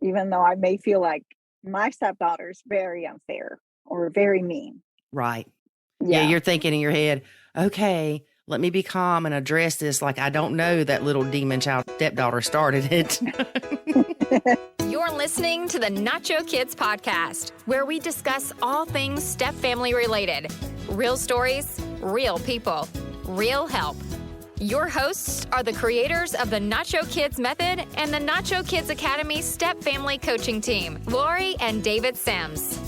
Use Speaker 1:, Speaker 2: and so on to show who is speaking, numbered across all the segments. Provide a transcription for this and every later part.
Speaker 1: even though I may feel like my stepdaughter's very unfair or very mean.
Speaker 2: Right. Yeah,
Speaker 1: Yeah.
Speaker 2: you're thinking in your head, okay, let me be calm and address this like I don't know that little demon child stepdaughter started it.
Speaker 3: You're listening to the Nacho Kids Podcast, where we discuss all things step family related. Real stories, real people, real help. Your hosts are the creators of the Nacho Kids Method and the Nacho Kids Academy Step Family Coaching Team, Lori and David Sims.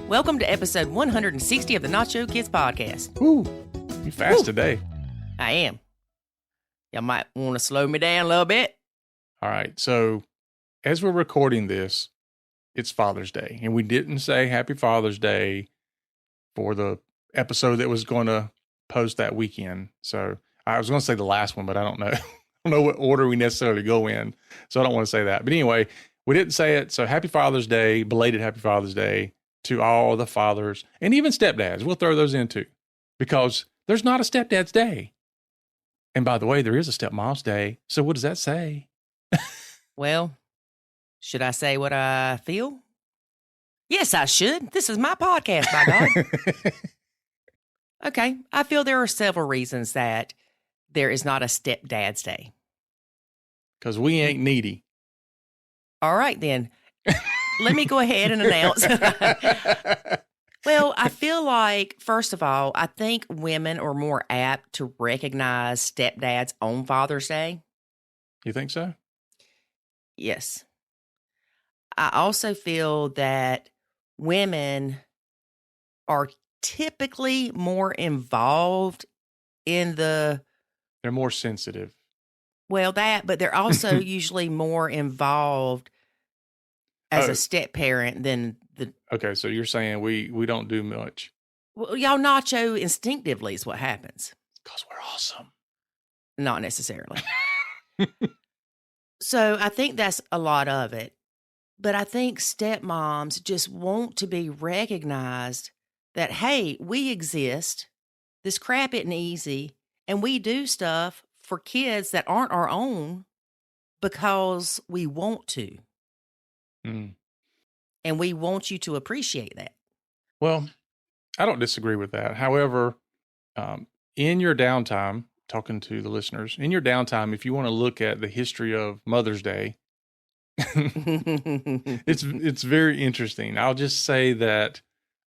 Speaker 2: Welcome to episode 160 of the Nacho Kids Podcast.
Speaker 4: Ooh, you fast today.
Speaker 2: I am. Y'all might want to slow me down a little bit.
Speaker 4: All right, so as we're recording this, it's Father's Day, and we didn't say Happy Father's Day for the episode that was going to post that weekend. So I was going to say the last one, but I don't know. I don't know what order we necessarily go in, so I don't want to say that. But anyway, we didn't say it. So Happy Father's Day, belated Happy Father's Day to all the fathers and even stepdads. We'll throw those in too, because there's not a stepdad's day. And by the way, there is a stepmom's day. So what does that say?
Speaker 2: Well, should I say what I feel? Yes, I should. This is my podcast, by God. Okay, I feel there are several reasons that there is not a stepdad's day.
Speaker 4: Because we ain't needy.
Speaker 2: All right, then. Let me go ahead and announce. Well, I feel like, first of all, I think women are more apt to recognize stepdads on Father's Day.
Speaker 4: You think so?
Speaker 2: Yes. I also feel that women are typically more involved in
Speaker 4: They're more sensitive.
Speaker 2: but they're also usually more involved as a step parent than the.
Speaker 4: Okay, so you're saying we don't do much.
Speaker 2: Well, y'all nacho instinctively is what happens.
Speaker 4: Because we're awesome.
Speaker 2: Not necessarily. So I think that's a lot of it. But I think stepmoms just want to be recognized that, hey, we exist. This crap isn't easy. And we do stuff for kids that aren't our own because we want to.
Speaker 4: Mm.
Speaker 2: And we want you to appreciate that.
Speaker 4: Well, I don't disagree with that. However, in your downtime, talking to the listeners, in your downtime, if you want to look at the history of Mother's Day, it's very interesting. I'll just say that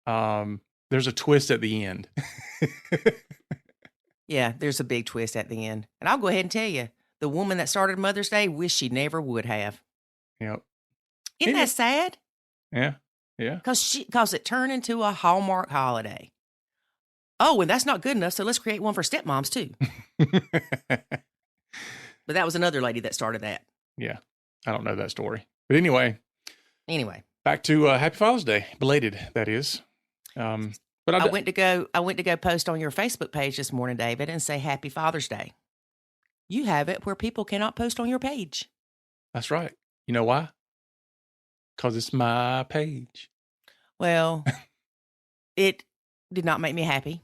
Speaker 4: there's a twist at the end.
Speaker 2: Yeah, there's a big twist at the end. And I'll go ahead and tell you, the woman that started Mother's Day wished she never would have.
Speaker 4: Yep.
Speaker 2: Isn't that sad?
Speaker 4: Yeah. Yeah.
Speaker 2: Because it turned into a Hallmark holiday. Oh, and that's not good enough, so let's create one for stepmoms too. But that was another lady that started that.
Speaker 4: Yeah. I don't know that story. But anyway.
Speaker 2: Back
Speaker 4: to Happy Father's Day. Belated, that is. But
Speaker 2: I went to go post on your Facebook page this morning, David, and say Happy Father's Day. You have it where people cannot post on your page.
Speaker 4: That's right. You know why? Because it's my page.
Speaker 2: Well, it did not make me happy.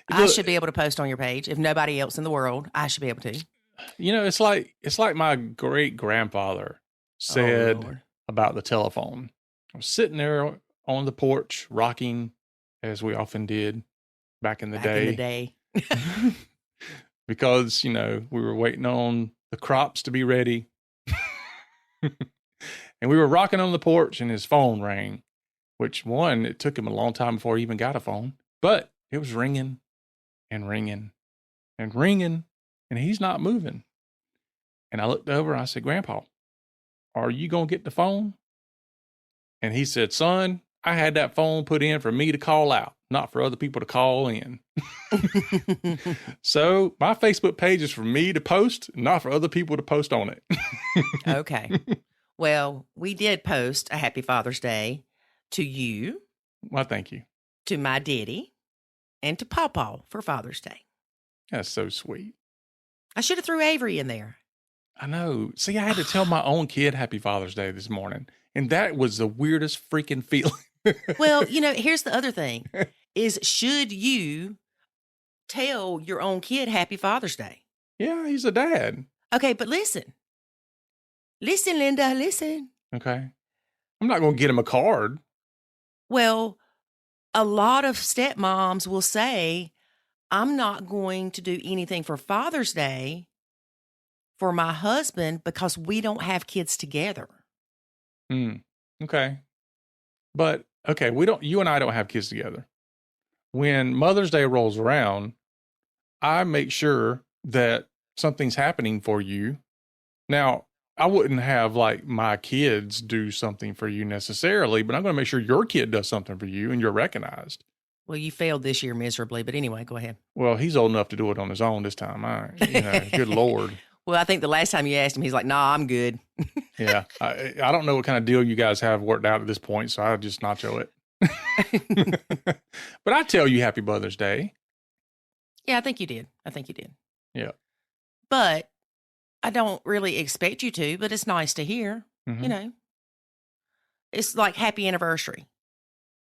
Speaker 2: I should be able to post on your page. If nobody else in the world, I should be able to.
Speaker 4: You know, it's like my great grandfather said about the telephone. I was sitting there on the porch, rocking, as we often did back in the day. Because, we were waiting on the crops to be ready. And we were rocking on the porch and his phone rang, which it took him a long time before he even got a phone, but it was ringing and ringing and ringing and he's not moving. And I looked over and I said, Grandpa, are you going to get the phone? And he said, son, I had that phone put in for me to call out, not for other people to call in. So my Facebook page is for me to post, not for other people to post on it.
Speaker 2: Okay. Well, we did post a Happy Father's Day to you.
Speaker 4: Well, thank you.
Speaker 2: To my daddy and to Pawpaw for Father's Day.
Speaker 4: That's so sweet.
Speaker 2: I should have threw Avery in there.
Speaker 4: I know. See, I had to tell my own kid Happy Father's Day this morning. And that was the weirdest freaking feeling.
Speaker 2: Well, here's the other thing is should you tell your own kid Happy Father's Day?
Speaker 4: Yeah, he's a dad.
Speaker 2: Okay, but listen, Listen, Linda, listen.
Speaker 4: Okay. I'm not going to get him a card.
Speaker 2: Well, a lot of stepmoms will say, I'm not going to do anything for Father's Day for my husband because we don't have kids together.
Speaker 4: Okay. But, okay, you and I don't have kids together. When Mother's Day rolls around, I make sure that something's happening for you. Now, I wouldn't have like my kids do something for you necessarily, but I'm going to make sure your kid does something for you and you're recognized.
Speaker 2: Well, you failed this year miserably, but anyway, go ahead.
Speaker 4: Well, he's old enough to do it on his own this time. Good Lord.
Speaker 2: Well, I think the last time you asked him, he's like, nah, I'm good.
Speaker 4: Yeah. I don't know what kind of deal you guys have worked out at this point, so I'll just nacho it. But I tell you happy Mother's Day.
Speaker 2: Yeah, I think you did.
Speaker 4: Yeah.
Speaker 2: But I don't really expect you to, but it's nice to hear, It's like happy anniversary.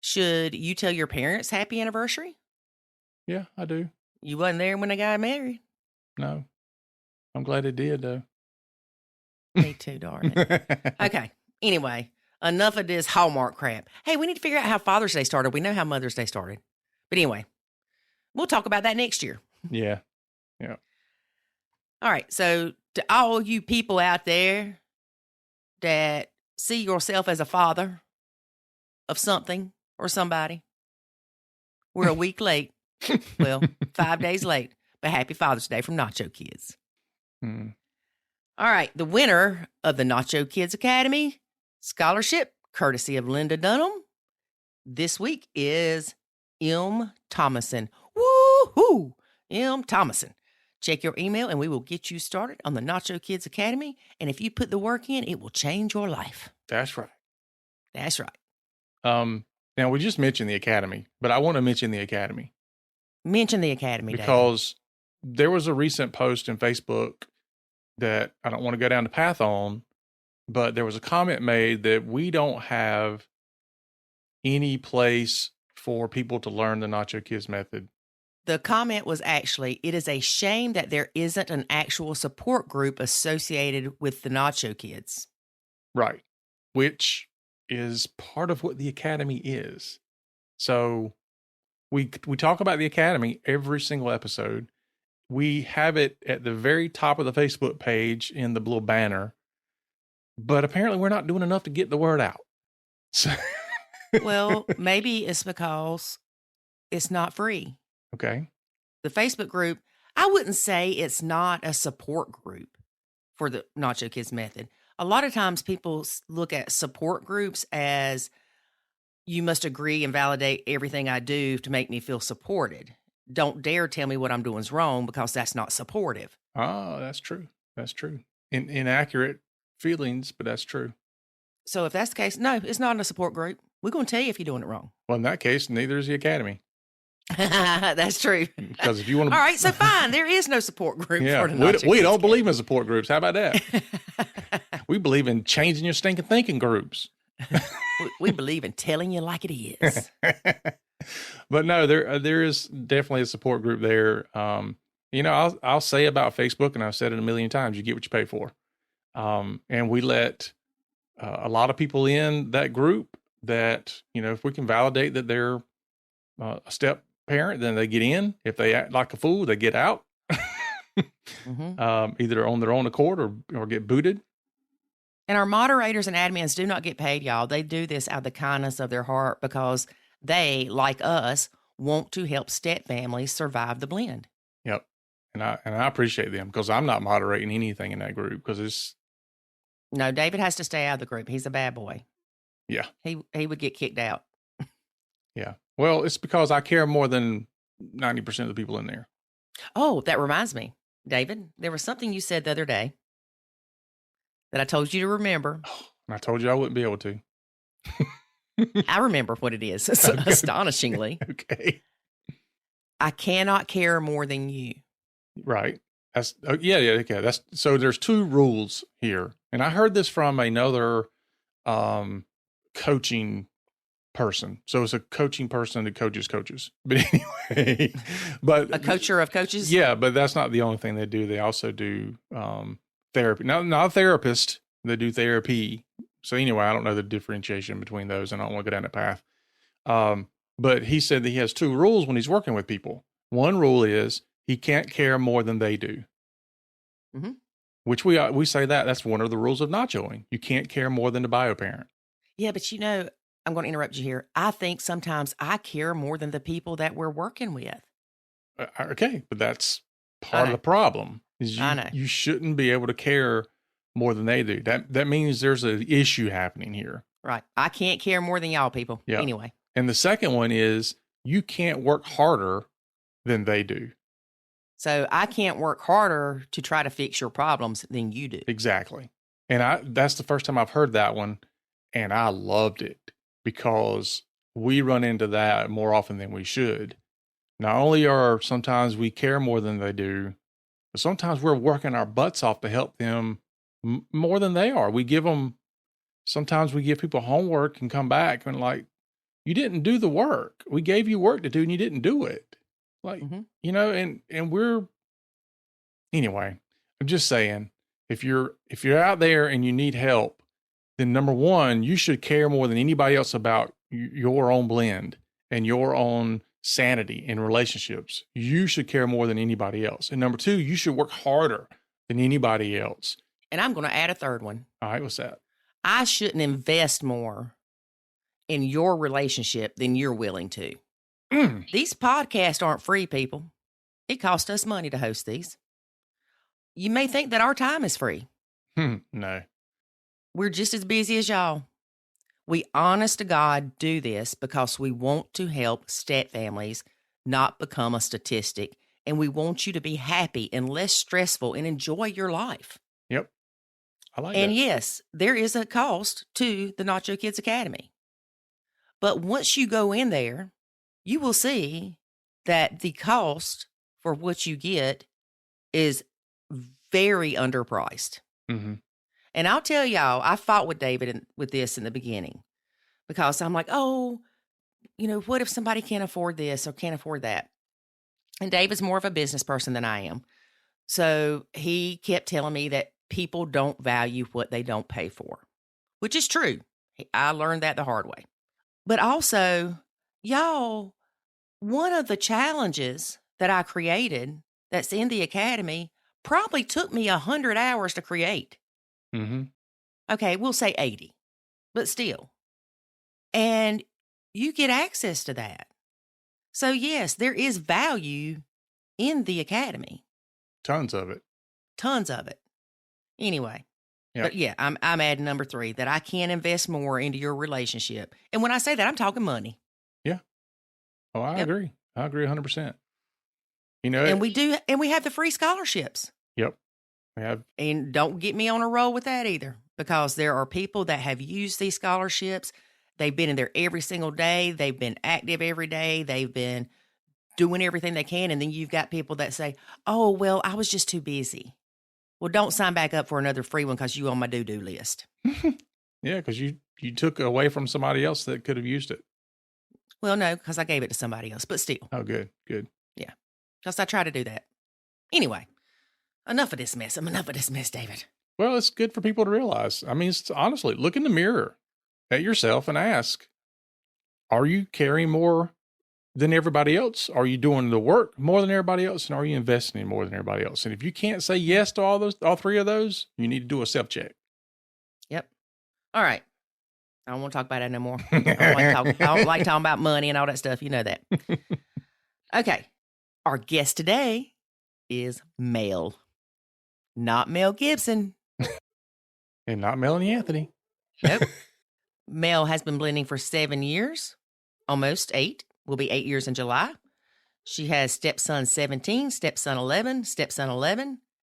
Speaker 2: Should you tell your parents happy anniversary?
Speaker 4: Yeah, I do.
Speaker 2: You wasn't there when they got married.
Speaker 4: No. I'm glad it did, though.
Speaker 2: Me too, darling. Okay. Anyway, enough of this Hallmark crap. Hey, we need to figure out how Father's Day started. We know how Mother's Day started. But anyway, we'll talk about that next year.
Speaker 4: Yeah. Yeah.
Speaker 2: All right. So to all you people out there that see yourself as a father of something or somebody, we're a week late. Well, 5 days late, but happy Father's Day from Nacho Kids. All right. The winner of the Nacho Kids Academy scholarship, courtesy of Linda Dunham, this week is M. Thomason. Woo-hoo! M. Thomason. Check your email and we will get you started on the Nacho Kids Academy. And if you put the work in, it will change your life.
Speaker 4: That's right.
Speaker 2: That's right.
Speaker 4: Now, we just mentioned the Academy, but I want to mention the Academy.
Speaker 2: Mention the Academy,
Speaker 4: because there was a recent post in Facebook that I don't want to go down the path on, but there was a comment made that we don't have any place for people to learn the Nacho Kids method.
Speaker 2: The comment was actually, it is a shame that there isn't an actual support group associated with the Nacho Kids.
Speaker 4: Right. Which is part of what the Academy is. So we talk about the Academy every single episode. We have it at the very top of the Facebook page in the little banner, but apparently we're not doing enough to get the word out. So
Speaker 2: well, maybe it's because it's not free.
Speaker 4: Okay.
Speaker 2: The Facebook group, I wouldn't say it's not a support group for the Nacho Kids method. A lot of times people look at support groups as you must agree and validate everything I do to make me feel supported. Don't dare tell me what I'm doing is wrong because that's not supportive.
Speaker 4: Oh, that's true. That's true. Inaccurate feelings, but that's true.
Speaker 2: So if that's the case, no, it's not a support group. We're going to tell you if you're doing it wrong.
Speaker 4: Well, in that case, neither is the Academy.
Speaker 2: That's true.
Speaker 4: Because if you want to,
Speaker 2: all right, so fine, there is no support group.
Speaker 4: Yeah,
Speaker 2: for the
Speaker 4: we don't believe in support groups. How about that? We believe in changing your stinking thinking groups.
Speaker 2: We believe in telling you like it is.
Speaker 4: But no, there is definitely a support group there. I'll say about Facebook, and I've said it a million times: you get what you pay for. And we let a lot of people in that group that, if we can validate that they're a step parent, then they get in. If they act like a fool, they get out. Either on their own accord or get booted.
Speaker 2: And our moderators and admins do not get paid, y'all. They do this out of the kindness of their heart because they, like us, want to help step families survive the blend.
Speaker 4: Yep. And I appreciate them because I'm not moderating anything in that group because it's.
Speaker 2: No, David has to stay out of the group. He's a bad boy.
Speaker 4: Yeah.
Speaker 2: He would get kicked out.
Speaker 4: Yeah. Well, it's because I care more than 90% of the people in there.
Speaker 2: Oh, that reminds me, David, there was something you said the other day that I told you to remember.
Speaker 4: And I told you I wouldn't be able to.
Speaker 2: I remember what it is, astonishingly.
Speaker 4: Okay.
Speaker 2: I cannot care more than you.
Speaker 4: Right. That's okay. So there's two rules here. And I heard this from another coaching person. So it's a coaching person that coaches coaches. But anyway,
Speaker 2: a coacher of coaches?
Speaker 4: Yeah, but that's not the only thing they do. They also do therapy. Not a therapist. They do therapy. So anyway, I don't know the differentiation between those, and I don't want to go down that path. But he said that he has 2 rules when he's working with people. One rule is he can't care more than they do.
Speaker 2: Mm-hmm.
Speaker 4: Which we say that's one of the rules of nachoing. You can't care more than the bio parent.
Speaker 2: Yeah, but I'm going to interrupt you here. I think sometimes I care more than the people that we're working with.
Speaker 4: Okay, but that's part of the problem. Is you shouldn't be able to care more than they do. That means there's an issue happening here.
Speaker 2: Right. I can't care more than y'all people.
Speaker 4: Yep.
Speaker 2: Anyway.
Speaker 4: And the second one is you can't work harder than they do.
Speaker 2: So I can't work harder to try to fix your problems than you do.
Speaker 4: Exactly. And that's the first time I've heard that one, and I loved it because we run into that more often than we should. Not only are sometimes we care more than they do, but sometimes we're working our butts off to help them more than they are. Sometimes we give people homework and come back and like, you didn't do the work. We gave you work to do and you didn't do it. Like, and anyway, I'm just saying, if you're out there and you need help, then number one, you should care more than anybody else about your own blend and your own sanity in relationships. You should care more than anybody else. And number two, you should work harder than anybody else.
Speaker 2: And I'm going to add a third one.
Speaker 4: All right, what's that?
Speaker 2: I shouldn't invest more in your relationship than you're willing to. These podcasts aren't free, people. It costs us money to host these. You may think that our time is free.
Speaker 4: No.
Speaker 2: We're just as busy as y'all. We honest to God do this because we want to help step families not become a statistic, and we want you to be happy and less stressful and enjoy your life.
Speaker 4: Yep. I like that.
Speaker 2: And yes, there is a cost to the Nacho Kids Academy. But once you go in there, you will see that the cost for what you get is very underpriced.
Speaker 4: Mm-hmm.
Speaker 2: And I'll tell y'all, I fought with David with this in the beginning because I'm like, what if somebody can't afford this or can't afford that? And David's more of a business person than I am. So he kept telling me that people don't value what they don't pay for, which is true. I learned that the hard way. But also, y'all, one of the challenges that I created that's in the academy probably took me 100 hours to create.
Speaker 4: Mm-hmm.
Speaker 2: Okay, we'll say 80, but still. And you get access to that. So yes, there is value in the academy.
Speaker 4: Tons of it.
Speaker 2: Anyway.
Speaker 4: Yep.
Speaker 2: But yeah, I'm adding number 3, that I can invest more into your relationship. And when I say that, I'm talking money.
Speaker 4: Yeah. Oh, I agree. I agree 100%.
Speaker 2: And we have the free scholarships.
Speaker 4: Yep. We have.
Speaker 2: And don't get me on a roll with that either, because there are people that have used these scholarships. They've been in there every single day. They've been active every day. They've been doing everything they can. And then you've got people that say, oh, well, I was just too busy. Well, don't sign back up for another free one because you on my do-do list.
Speaker 4: Yeah, because you took away from somebody else that could have used it.
Speaker 2: Well, no, because I gave it to somebody else, but still.
Speaker 4: Oh, good.
Speaker 2: Yeah, because I try to do that. Anyway, enough of this mess, David.
Speaker 4: Well, it's good for people to realize. I mean, honestly, look in the mirror at yourself and ask, are you caring more than everybody else? Are you doing the work more than everybody else? And are you investing in more than everybody else? And if you can't say yes to all 3 of those, you need to do a self-check.
Speaker 2: Yep. All right. I don't want to talk about that no more. I don't like talking about money and all that stuff. You know that. Okay. Our guest today is Mel. Not Mel Gibson.
Speaker 4: And not Melanie Anthony.
Speaker 2: Nope. Mel has been blending for 7 years, almost 8. Will be 8 years in July. She has stepson 17, stepson 11,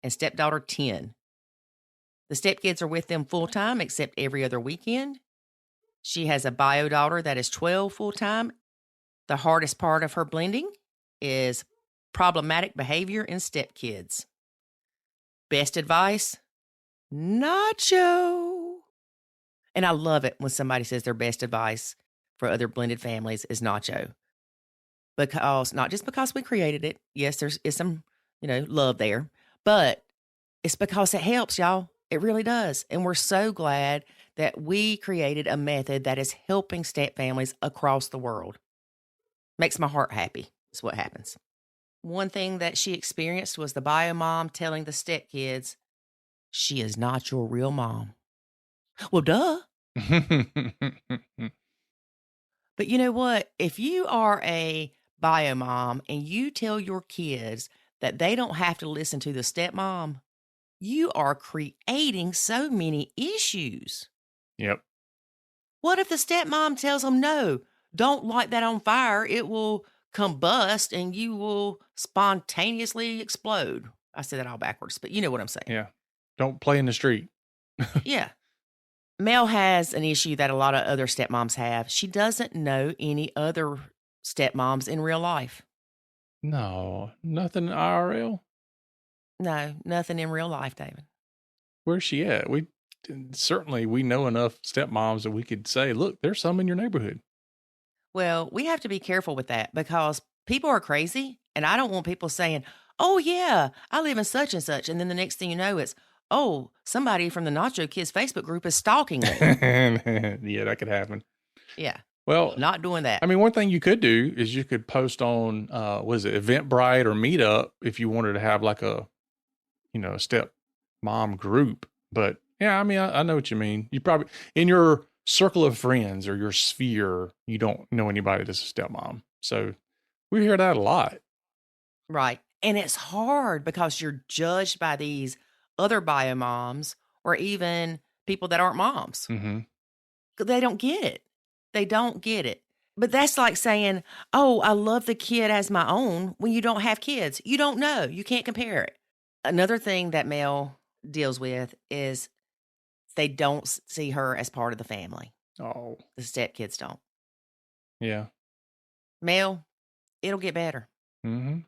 Speaker 2: and stepdaughter 10. The stepkids are with them full-time except every other weekend. She has a bio daughter that is 12 full-time. The hardest part of her blending is problematic behavior in stepkids. Best advice? Nacho. And I love it when somebody says their best advice for other blended families is Nacho. Because, not just because we created it. Yes, is some, love there. But it's because it helps, y'all. It really does. And we're so glad that we created a method that is helping step families across the world. Makes my heart happy, is what happens. One thing that she experienced was the bio mom telling the step kids, she is not your real mom. Well, duh. But you know what? If you are a bio mom and you tell your kids that they don't have to listen to the stepmom, you are creating so many issues.
Speaker 4: Yep.
Speaker 2: What if the stepmom tells them, no, don't light that on fire. It will combust and you will spontaneously explode. I said that all backwards, but you know what I'm saying.
Speaker 4: Yeah. Don't play in the street.
Speaker 2: Yeah. Mel has an issue that a lot of other stepmoms have. She doesn't know any other stepmoms in real life.
Speaker 4: No, nothing IRL.
Speaker 2: No, nothing in real life, David.
Speaker 4: Where's she at? We know enough stepmoms that we could say, look, there's some in your neighborhood.
Speaker 2: Well, we have to be careful with that because people are crazy, and I don't want people saying, oh, yeah, I live in such and such. And then the next thing you know, it's, oh, somebody from the Nacho Kids Facebook group is stalking me.
Speaker 4: Yeah, that could happen.
Speaker 2: Yeah.
Speaker 4: Well,
Speaker 2: not doing that.
Speaker 4: I mean, one thing you could do is you could post on, Eventbrite or Meetup if you wanted to have like a step mom group. But yeah, I mean, I know what you mean. You probably, in your circle of friends or your sphere, you don't know anybody that's a stepmom. So we hear that a lot.
Speaker 2: Right. And it's hard because you're judged by these other bio moms or even people that aren't moms.
Speaker 4: Mm-hmm.
Speaker 2: They don't get it. They don't get it. But that's like saying, oh, I love the kid as my own when you don't have kids. You don't know. You can't compare it. Another thing that Mel deals with is they don't see her as part of the family.
Speaker 4: Oh.
Speaker 2: The stepkids don't.
Speaker 4: Yeah.
Speaker 2: Mel, it'll get better.
Speaker 4: Mm-hmm.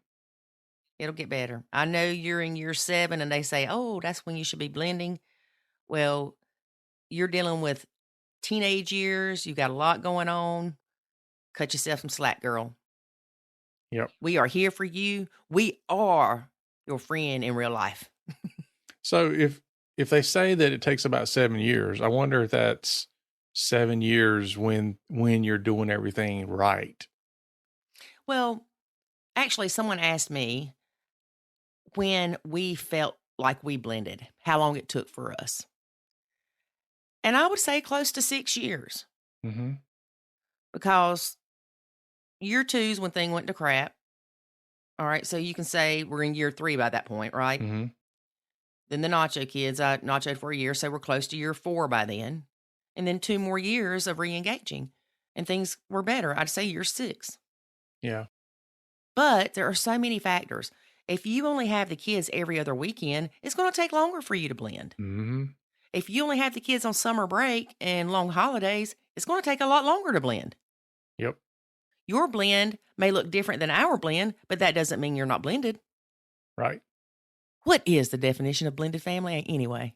Speaker 2: It'll get better. I know you're in year 7 and they say, oh, that's when you should be blending. Well, you're dealing with teenage years. You got a lot going on. Cut yourself some slack, girl.
Speaker 4: Yep.
Speaker 2: We are here for you. We are your friend in real life.
Speaker 4: So if they say that it takes about 7 years, I wonder if that's 7 years when you're doing everything right.
Speaker 2: Well, actually, someone asked me when we felt like we blended, how long it took for us. And I would say close to 6 years.
Speaker 4: Mm-hmm.
Speaker 2: Because year 2 is when thing went to crap. All right. So you can say we're in year 3 by that point, right?
Speaker 4: Mm-hmm.
Speaker 2: Then the Nacho Kids, I nachoed for a year. So we're close to year 4 by then. And then 2 more years of re-engaging. And things were better. I'd say year 6.
Speaker 4: Yeah.
Speaker 2: But there are so many factors. If you only have the kids every other weekend, it's going to take longer for you to blend.
Speaker 4: Mm-hmm.
Speaker 2: If you only have the kids on summer break and long holidays, it's going to take a lot longer to blend.
Speaker 4: Yep.
Speaker 2: Your blend may look different than our blend, but that doesn't mean you're not blended.
Speaker 4: Right.
Speaker 2: What is the definition of blended family anyway?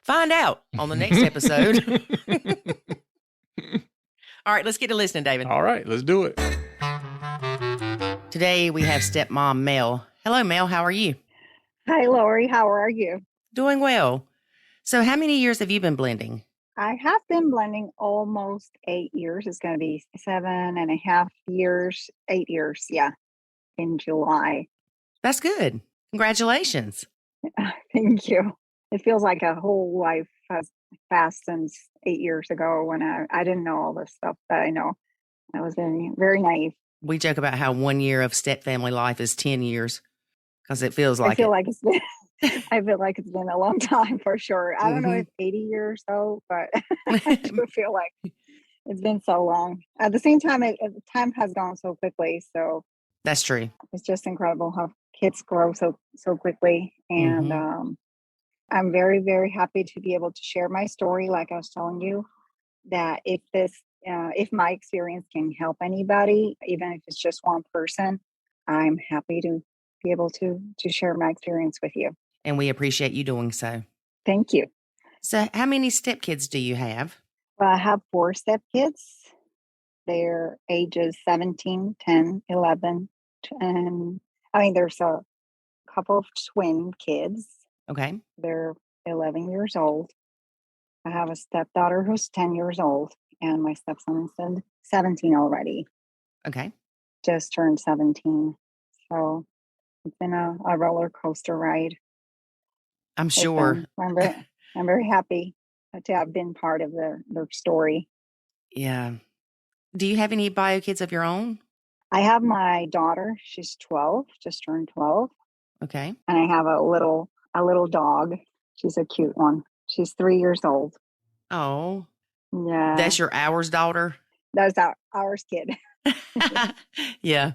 Speaker 2: Find out on the next episode. All right, let's get to listening, David.
Speaker 4: All right, let's do it.
Speaker 2: Today we have stepmom Mel. Hello, Mel. How are you?
Speaker 1: Hi, Lori. How are you?
Speaker 2: Doing well. So how many years have you been blending?
Speaker 1: I have been blending almost 8 years. It's going to be 7.5 years, 8 years. Yeah. In July.
Speaker 2: That's good. Congratulations.
Speaker 1: Thank you. It feels like a whole life has passed since 8 years ago when I didn't know all this stuff that I know. I was very, very naive.
Speaker 2: We joke about how 1 year of step family life is 10 years because it feels like
Speaker 1: I feel like it's been a long time for sure. I don't know if 80 years though, but I do feel like it's been so long. At the same time, time has gone so quickly. So
Speaker 2: that's true.
Speaker 1: It's just incredible how kids grow so quickly. And I'm very, very happy to be able to share my story. Like I was telling you, that if my experience can help anybody, even if it's just one person, I'm happy to be able to share my experience with you.
Speaker 2: And we appreciate you doing so.
Speaker 1: Thank you.
Speaker 2: So how many stepkids do you have?
Speaker 1: Well, I have 4 stepkids. They're ages 17, 10, 11, and there's a couple of twin kids.
Speaker 2: Okay.
Speaker 1: They're 11 years old. I have a stepdaughter who's 10 years old, and my stepson is 17 already.
Speaker 2: Okay.
Speaker 1: Just turned 17. So it's been a roller coaster ride.
Speaker 2: I'm
Speaker 1: But,
Speaker 2: sure.
Speaker 1: I'm very happy to have been part of their story.
Speaker 2: Yeah. Do you have any bio kids of your own?
Speaker 1: I have my daughter. She's 12, just turned 12.
Speaker 2: Okay.
Speaker 1: And I have a little dog. She's a cute one. She's 3 years old.
Speaker 2: Oh,
Speaker 1: Yeah.
Speaker 2: that's your ours daughter?
Speaker 1: That's ours kid.
Speaker 2: Yeah.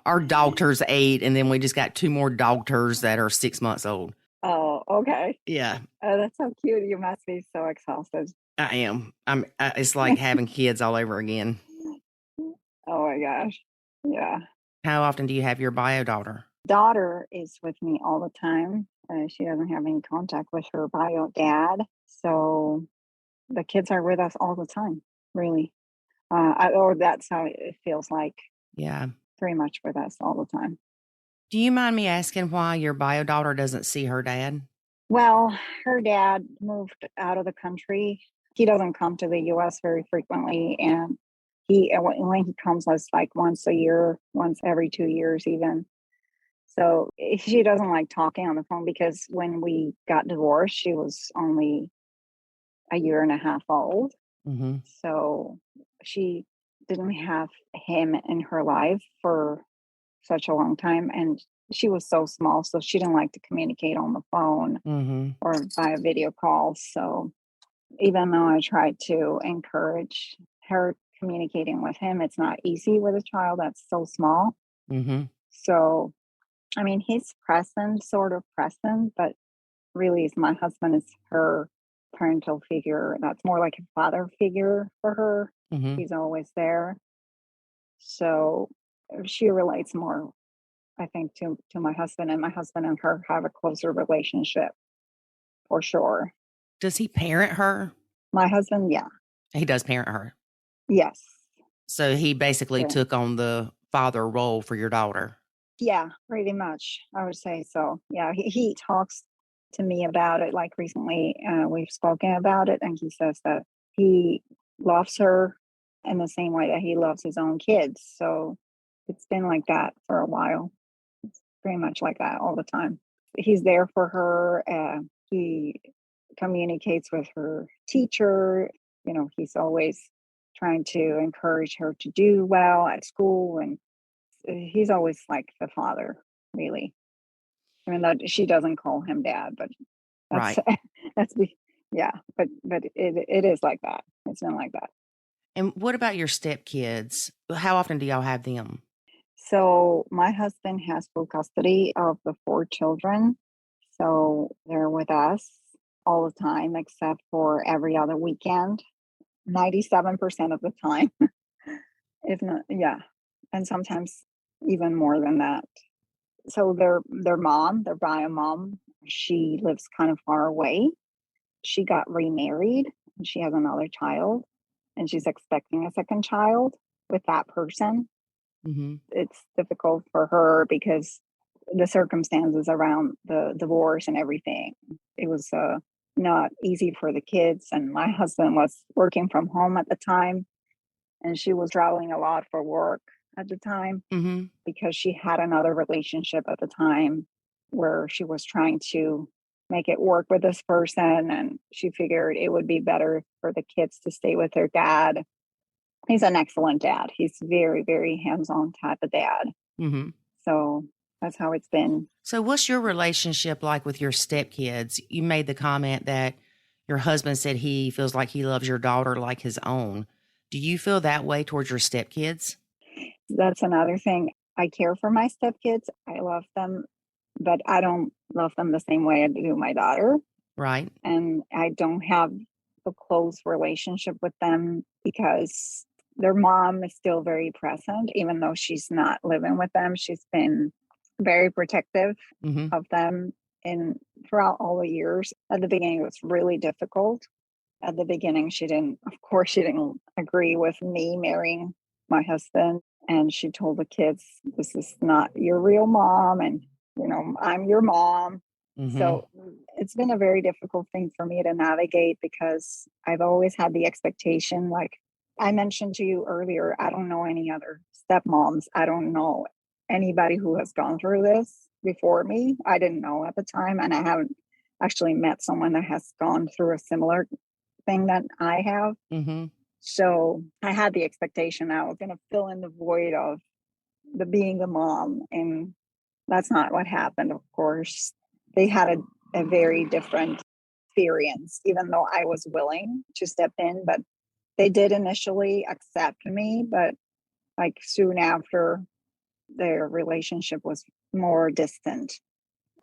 Speaker 2: Our daughter's 8, and then we just got 2 more daughters that are 6 months old.
Speaker 1: Oh, okay.
Speaker 2: Yeah,
Speaker 1: Oh, that's so cute. You must be so exhausted.
Speaker 2: I am. It's like having kids all over again.
Speaker 1: Oh my gosh. Yeah.
Speaker 2: How often do you have your bio daughter?
Speaker 1: Daughter is with me all the time. She doesn't have any contact with her bio dad. So the kids are with us all the time, really. Or that's how it feels like,
Speaker 2: Yeah.
Speaker 1: pretty much with us all the time.
Speaker 2: Do you mind me asking why your bio daughter doesn't see her dad?
Speaker 1: Well, her dad moved out of the country. He doesn't come to the U.S. very frequently, and when he comes, it's like once a year, once every 2 years, even. So she doesn't like talking on the phone because when we got divorced, she was only a year and a half old.
Speaker 2: Mm-hmm.
Speaker 1: So she didn't have him in her life for such a long time, and she was so small, so she didn't like to communicate on the phone
Speaker 2: Mm-hmm.
Speaker 1: or via video calls. So even though I tried to encourage her communicating with him, it's not easy with a child that's so small.
Speaker 2: Mm-hmm.
Speaker 1: So, I mean, he's present, sort of present, but really, my husband is her parental figure. That's more like a father figure for her.
Speaker 2: Mm-hmm.
Speaker 1: He's always there. So she relates more, I think, to my husband, and my husband and her have a closer relationship for sure.
Speaker 2: Does he parent her?
Speaker 1: My husband, yeah.
Speaker 2: He does parent her.
Speaker 1: Yes.
Speaker 2: So he basically
Speaker 1: Yeah.
Speaker 2: took on the father role for your daughter.
Speaker 1: Yeah, pretty much. I would say so. Yeah, he talks to me about it. Like recently, we've spoken about it, and he says that he loves her in the same way that he loves his own kids. So it's been like that for a while. It's pretty much like that all the time. He's there for her. He communicates with her teacher. He's always trying to encourage her to do well at school, and he's always like the father, really. I mean, that she doesn't call him dad, but that's
Speaker 2: Right.
Speaker 1: yeah. But it is like that. It's been like that.
Speaker 2: And what about your stepkids? How often do y'all have them?
Speaker 1: So my husband has full custody of the 4 children. So they're with us all the time, except for every other weekend, 97% of the time. If not, yeah. And sometimes even more than that. So their bio mom, she lives kind of far away. She got remarried and she has another child, and she's expecting a second child with that person.
Speaker 2: Mm-hmm.
Speaker 1: It's difficult for her because the circumstances around the divorce and everything. It was not easy for the kids. And my husband was working from home at the time, and she was traveling a lot for work at the time.
Speaker 2: Mm-hmm.
Speaker 1: Because she had another relationship at the time where she was trying to make it work with this person, and she figured it would be better for the kids to stay with their dad. He's an excellent dad. He's very, very hands-on type of dad.
Speaker 2: Mm-hmm.
Speaker 1: So that's how it's been.
Speaker 2: So what's your relationship like with your stepkids? You made the comment that your husband said he feels like he loves your daughter like his own. Do you feel that way towards your stepkids?
Speaker 1: That's another thing. I care for my stepkids. I love them, but I don't love them the same way I do my daughter.
Speaker 2: Right.
Speaker 1: And I don't have a close relationship with them because their mom is still very present, even though she's not living with them. She's been very protective
Speaker 2: Mm-hmm.
Speaker 1: of them throughout all the years. At the beginning, it was really difficult. At the beginning, she didn't agree with me marrying my husband. And she told the kids, this is not your real mom. And, I'm your mom.
Speaker 2: Mm-hmm.
Speaker 1: So it's been a very difficult thing for me to navigate because I've always had the expectation, like I mentioned to you earlier, I don't know any other stepmoms. I don't know anybody who has gone through this before me. I didn't know at the time, and I haven't actually met someone that has gone through a similar thing that I have.
Speaker 2: Mm-hmm.
Speaker 1: So I had the expectation I was going to fill in the void of the being the mom, and that's not what happened. Of course, they had a very different experience, even though I was willing to step in, but they did initially accept me, but like soon after, their relationship was more distant.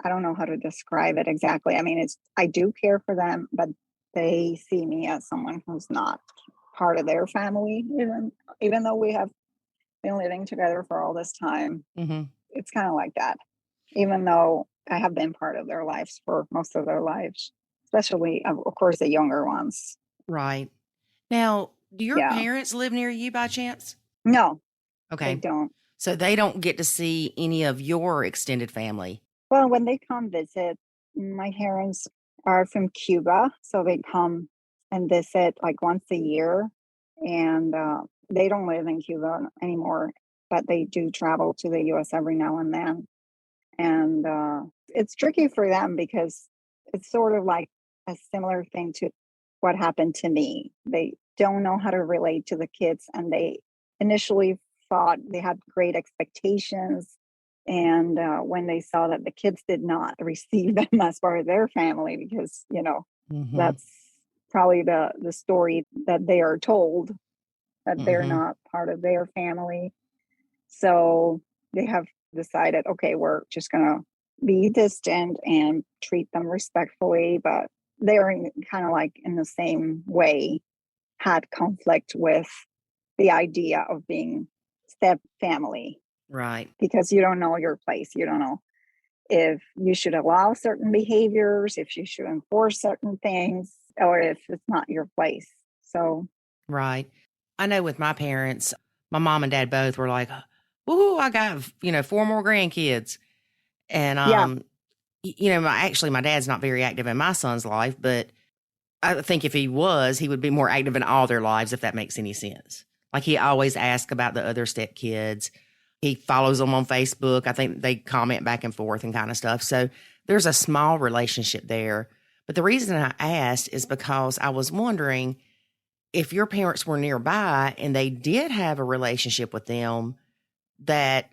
Speaker 1: I don't know how to describe it exactly. I mean, I do care for them, but they see me as someone who's not part of their family, even though we have been living together for all this time.
Speaker 2: Mm-hmm.
Speaker 1: It's kind of like that, even though I have been part of their lives for most of their lives, especially, of course, the younger ones.
Speaker 2: Right. Now, do your
Speaker 1: Yeah.
Speaker 2: parents live near you by chance?
Speaker 1: No, they
Speaker 2: Okay.
Speaker 1: don't.
Speaker 2: So they don't get to see any of your extended family.
Speaker 1: Well, when they come visit, my parents are from Cuba, so they come and visit like once a year. And they don't live in Cuba anymore, but they do travel to the US every now and then. And it's tricky for them because it's sort of like a similar thing to what happened to me. They don't know how to relate to the kids, and they initially thought they had great expectations. And when they saw that the kids did not receive them as part of their family, because,
Speaker 2: Mm-hmm.
Speaker 1: that's probably the story that they are told, that they're
Speaker 2: Mm-hmm.
Speaker 1: not part of their family. So they have decided, okay, we're just going to be distant and treat them respectfully. But they're kind of like in the same way had conflict with the idea of being step family,
Speaker 2: Right.
Speaker 1: because you don't know your place. You don't know if you should allow certain behaviors, if you should enforce certain things, or if it's not your place. So,
Speaker 2: Right. I know with my parents, my mom and dad both were like, "Ooh, I got, 4 more grandkids." And,
Speaker 1: yeah,
Speaker 2: my dad's not very active in my son's life, but I think if he was, he would be more active in all their lives, if that makes any sense. Like he always asks about the other stepkids. He follows them on Facebook. I think they comment back and forth and kind of stuff. So there's a small relationship there. But the reason I asked is because I was wondering if your parents were nearby and they did have a relationship with them, that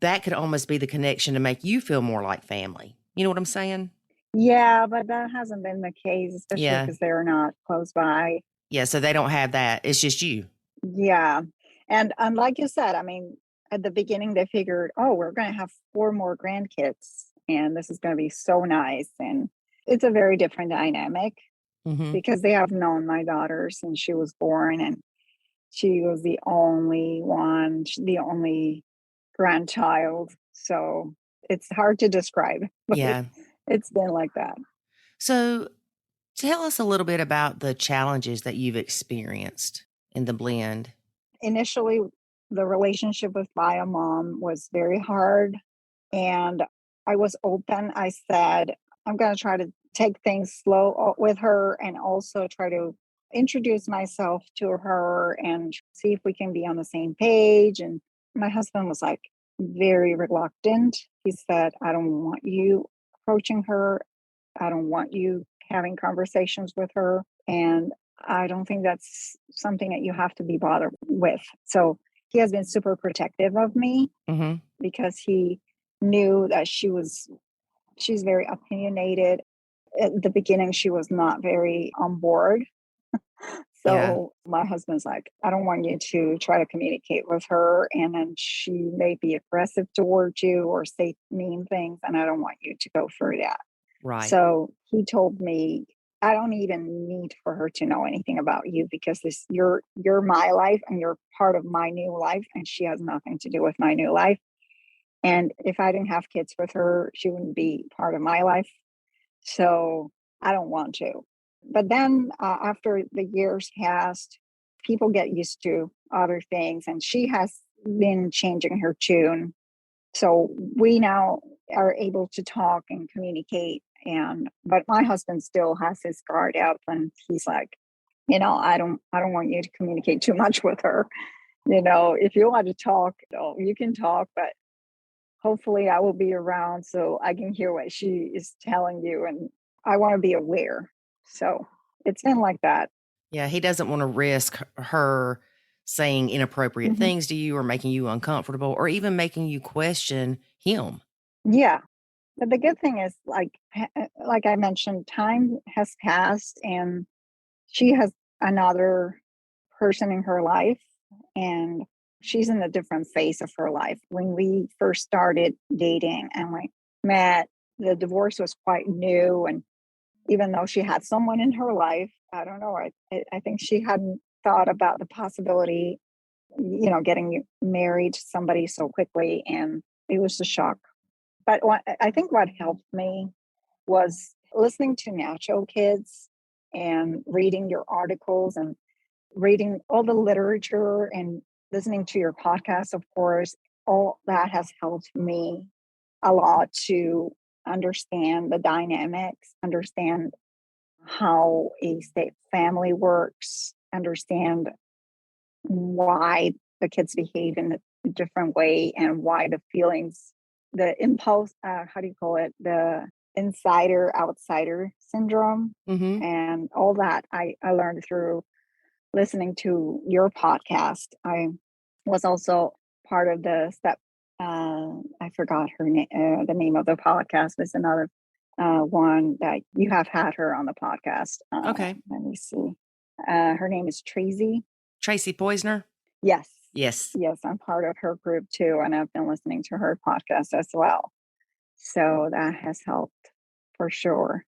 Speaker 2: could almost be the connection to make you feel more like family. You know what I'm saying?
Speaker 1: yeah, but that hasn't been the case, especially
Speaker 2: Yeah.
Speaker 1: because they're not close by.
Speaker 2: Yeah. So they don't have that. It's just you.
Speaker 1: Yeah. And like you said, I mean, at the beginning, they figured, oh, we're going to have 4 more grandkids, and this is going to be so nice. And it's a very different dynamic
Speaker 2: Mm-hmm.
Speaker 1: because they have known my daughter since she was born, and she was the only one, the only grandchild. So it's hard to describe, but
Speaker 2: Yeah.
Speaker 1: it's been like that.
Speaker 2: So tell us a little bit about the challenges that you've experienced in the blend.
Speaker 1: Initially, the relationship with my mom was very hard, and I was open. I said, I'm going to try to take things slow with her, and also try to introduce myself to her and see if we can be on the same page. And my husband was like very reluctant. He said, I don't want you approaching her. I don't want you having conversations with her. And I don't think that's something that you have to be bothered with. So he has been super protective of me
Speaker 2: Mm-hmm.
Speaker 1: because he knew that she's very opinionated. At the beginning, she was not very on board.
Speaker 2: Yeah.
Speaker 1: So my husband's like, I don't want you to try to communicate with her, and then she may be aggressive towards you or say mean things, and I don't want you to go through that.
Speaker 2: Right.
Speaker 1: So he told me, I don't even need for her to know anything about you, because you're my life and you're part of my new life, and she has nothing to do with my new life. And if I didn't have kids with her, she wouldn't be part of my life. So I don't want to. But then after the years passed, people get used to other things, and she has been changing her tune. So we now are able to talk and communicate, But my husband still has his guard up, and he's like, I don't want you to communicate too much with her. If you want to talk, you can talk, but hopefully I will be around so I can hear what she is telling you, and I want to be aware. So it's been like that.
Speaker 2: Yeah, he doesn't want to risk her saying inappropriate things to you or making you uncomfortable or even making you question him.
Speaker 1: Yeah. But the good thing is, like I mentioned, time has passed and she has another person in her life, and she's in a different phase of her life. When we first started dating and we met, the divorce was quite new. And even though she had someone in her life, I don't know, I think she hadn't thought about the possibility, getting married to somebody so quickly. And it was a shock. But I think what helped me was listening to Nacho Kids and reading your articles and reading all the literature and listening to your podcast, of course. All that has helped me a lot to understand the dynamics, understand how a state family works, understand why the kids behave in a different way, and why the feelings, the impulse, how do you call it? The insider outsider syndrome. And all that I learned through listening to your podcast. I was also part of the I forgot her name, the name of the podcast was another one that you have had her on the podcast.
Speaker 2: Okay.
Speaker 1: Let me see. Her name is Tracy
Speaker 2: Poisner?
Speaker 1: Yes.
Speaker 2: Yes.
Speaker 1: Yes, I'm part of her group too, and I've been listening to her podcast as well. So that has helped for sure.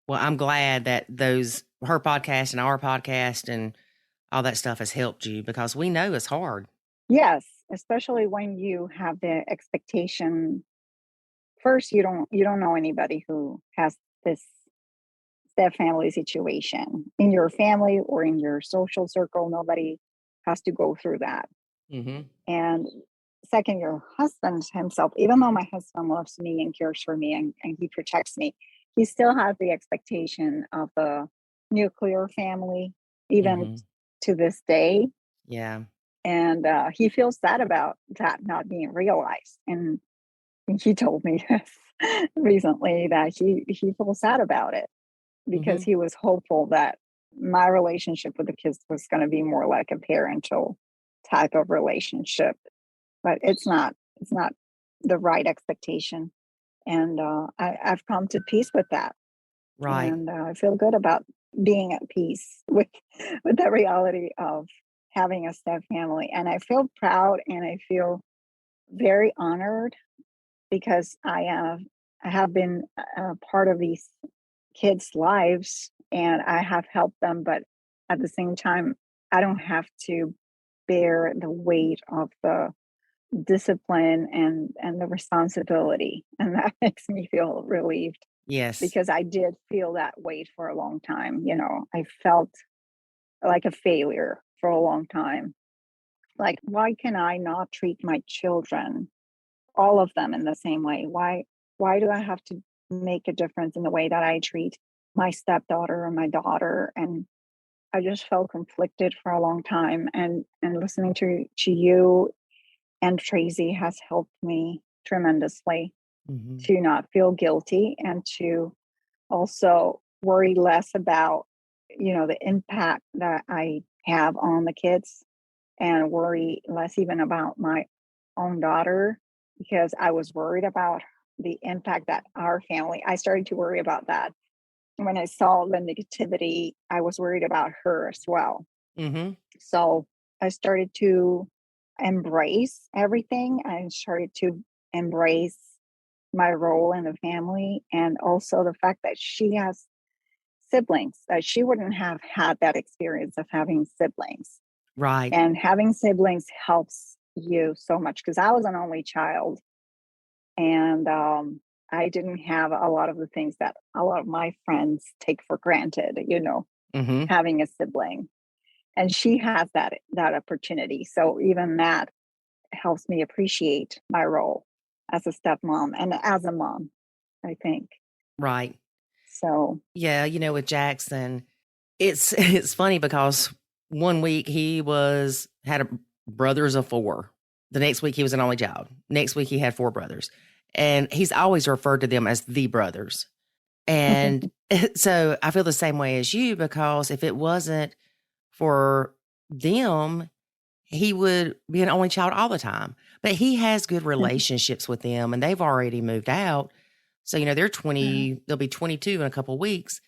Speaker 2: Well, I'm glad that her podcast and our podcast and all that stuff has helped you, because we know it's hard.
Speaker 1: Yes, especially when you have the expectation. First, you don't know anybody who has this step family situation in your family or in your social circle. Nobody has to go through that. And second, your husband himself, even though my husband loves me and cares for me and he protects me, he still has the expectation of the nuclear family, even to this day.
Speaker 2: Yeah.
Speaker 1: And he feels sad about that not being realized. And he told me this recently, that he feels sad about it because he was hopeful that my relationship with the kids was going to be more like a parental type of relationship. But it's not the right expectation. And I've come to peace with that.
Speaker 2: Right.
Speaker 1: And I feel good about being at peace with the reality of having a step family. And I feel proud and I feel very honored because I have been a part of these kids' lives and I have helped them. But at the same time, I don't have to bear the weight of the discipline and the responsibility. And that makes me feel relieved.
Speaker 2: Yes.
Speaker 1: Because I did feel that weight for a long time. I felt like a failure for a long time. Like, why can I not treat my children, all of them, in the same way? Why do I have to make a difference in the way that I treat my stepdaughter or my daughter? And I just felt conflicted for a long time. And listening to you and Tracy has helped me tremendously to not feel guilty and to also worry less about, the impact that I have on the kids, and worry less even about my own daughter, because I was worried about the impact that our family, I started to worry about that. When I saw the negativity, I was worried about her as well. So I started to embrace everything. I started to embrace my role in the family, and also the fact that she has siblings, that she wouldn't have had that experience of having siblings.
Speaker 2: Right.
Speaker 1: And having siblings helps you so much, because I was an only child, and I didn't have a lot of the things that a lot of my friends take for granted, having a sibling. And she has that opportunity. So even that helps me appreciate my role as a stepmom and as a mom, I think.
Speaker 2: Right.
Speaker 1: So
Speaker 2: yeah, with Jackson, it's funny because one week he had brothers of 4. The next week he was an only child. Next week he had 4 brothers. And he's always referred to them as the brothers. And so I feel the same way as you, because if it wasn't for them, he would be an only child all the time. But he has good relationships with them, and they've already moved out. So, they're 20, they'll be 22 in a couple of weeks,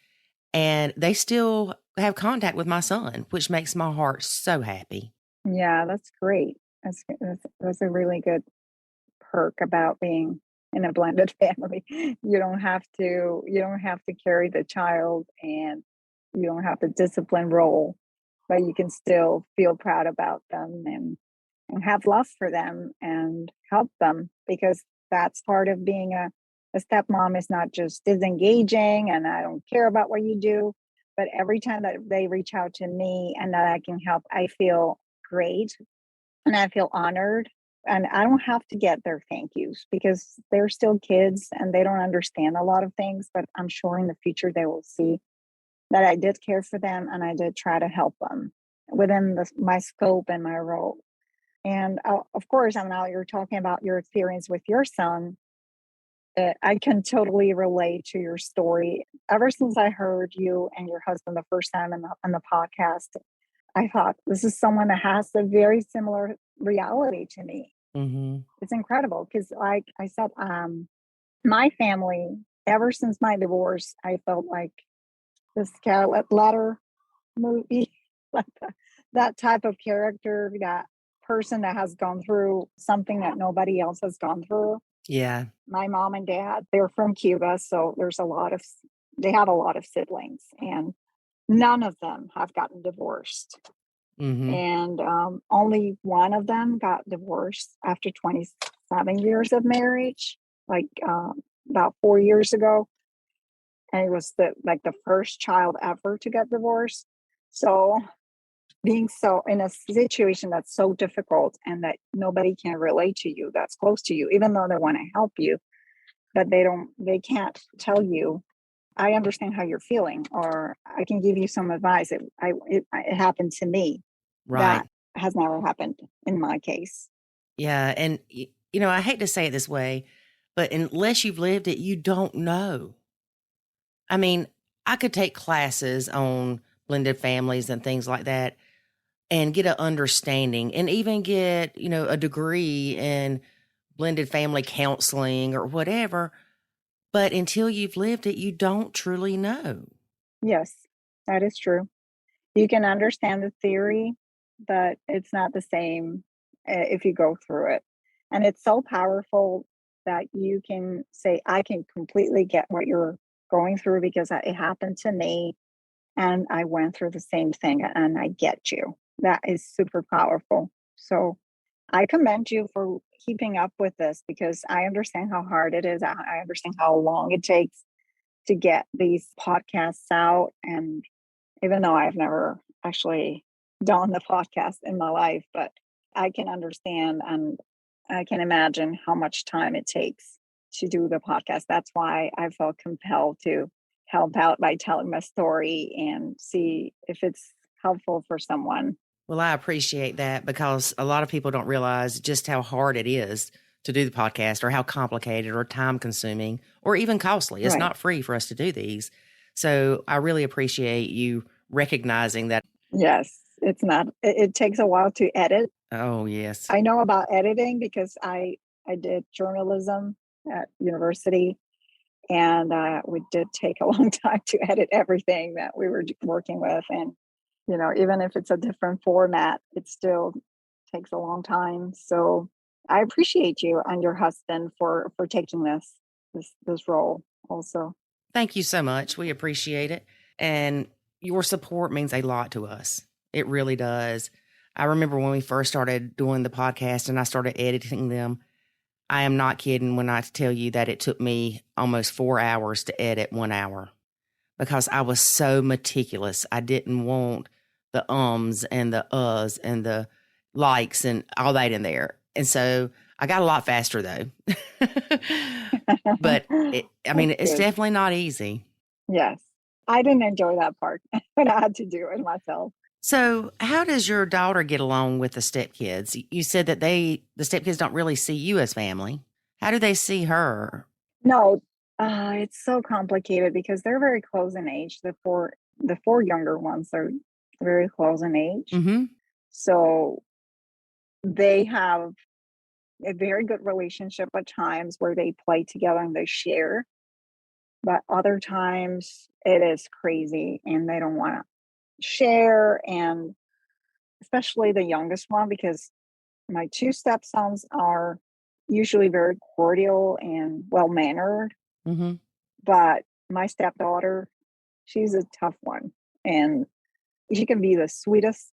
Speaker 2: and they still have contact with my son, which makes my heart so happy.
Speaker 1: Yeah, that's great. That's a really good perk about being in a blended family. You don't have to carry the child, and you don't have the discipline role, but you can still feel proud about them and have love for them and help them, because that's part of being a stepmom, is not just disengaging and I don't care about what you do, but every time that they reach out to me and that I can help, I feel great and I feel honored. And I don't have to get their thank yous because they're still kids and they don't understand a lot of things, but I'm sure in the future they will see that I did care for them and I did try to help them within my scope and my role. And of course, now you're talking about your experience with your son. I can totally relate to your story. Ever since I heard you and your husband the first time on the podcast, I thought, this is someone that has a very similar reality to me.
Speaker 2: Mm-hmm.
Speaker 1: It's incredible because, like I said, my family, ever since my divorce, I felt like the Scarlet Letter movie, like that type of character, that person that has gone through something that nobody else has gone through.
Speaker 2: Yeah.
Speaker 1: My mom and dad, they're from Cuba, so they have a lot of siblings, and none of them have gotten divorced.
Speaker 2: Mm-hmm.
Speaker 1: And only one of them got divorced after 27 years of marriage, like about 4 years ago. And it was the first child ever to get divorced. So being so in a situation that's so difficult and that nobody can relate to you, that's close to you, even though they want to help you, but they can't tell you, I understand how you're feeling, or I can give you some advice. It happened to me.
Speaker 2: Right.
Speaker 1: That has never happened in my case.
Speaker 2: Yeah. And, I hate to say it this way, but unless you've lived it, you don't know. I mean, I could take classes on blended families and things like that and get an understanding and even get, a degree in blended family counseling or whatever. But until you've lived it, you don't truly know.
Speaker 1: Yes, that is true. You can understand the theory, but it's not the same if you go through it. And it's so powerful that you can say, I can completely get what you're going through because it happened to me and I went through the same thing and I get you. That is super powerful. So I commend you for keeping up with this because I understand how hard it is. I understand how long it takes to get these podcasts out. And even though I've never actually done the podcast in my life, but I can understand and I can imagine how much time it takes to do the podcast. That's why I felt compelled to help out by telling my story and see if it's helpful for someone.
Speaker 2: Well, I appreciate that because a lot of people don't realize just how hard it is to do the podcast or how complicated or time consuming or even costly. It's not free for us to do these. So I really appreciate you recognizing that.
Speaker 1: Yes, it's not. It takes a while to edit.
Speaker 2: Oh, yes.
Speaker 1: I know about editing because I did journalism at university, and we did take a long time to edit everything that we were working with. And, even if it's a different format, it still takes a long time. So I appreciate you and your husband for taking this role also.
Speaker 2: Thank you so much. We appreciate it. And your support means a lot to us. It really does. I remember when we first started doing the podcast and I started editing them. I am not kidding when I tell you that it took me almost 4 hours to edit 1 hour because I was so meticulous. I didn't want the ums and the uhs and the likes and all that in there. And so I got a lot faster though. But it's definitely not easy.
Speaker 1: Yes. I didn't enjoy that part, but I had to do it myself.
Speaker 2: So, how does your daughter get along with the stepkids? You said that the stepkids don't really see you as family. How do they see her?
Speaker 1: No, it's so complicated because they're very close in age. The four younger ones are very close in age.
Speaker 2: Mm-hmm.
Speaker 1: So they have a very good relationship at times where they play together and they share. But other times it is crazy and they don't want to share. And especially the youngest one, because my two stepsons are usually very cordial and well mannered.
Speaker 2: Mm-hmm.
Speaker 1: But my stepdaughter, she's a tough one. And she can be the sweetest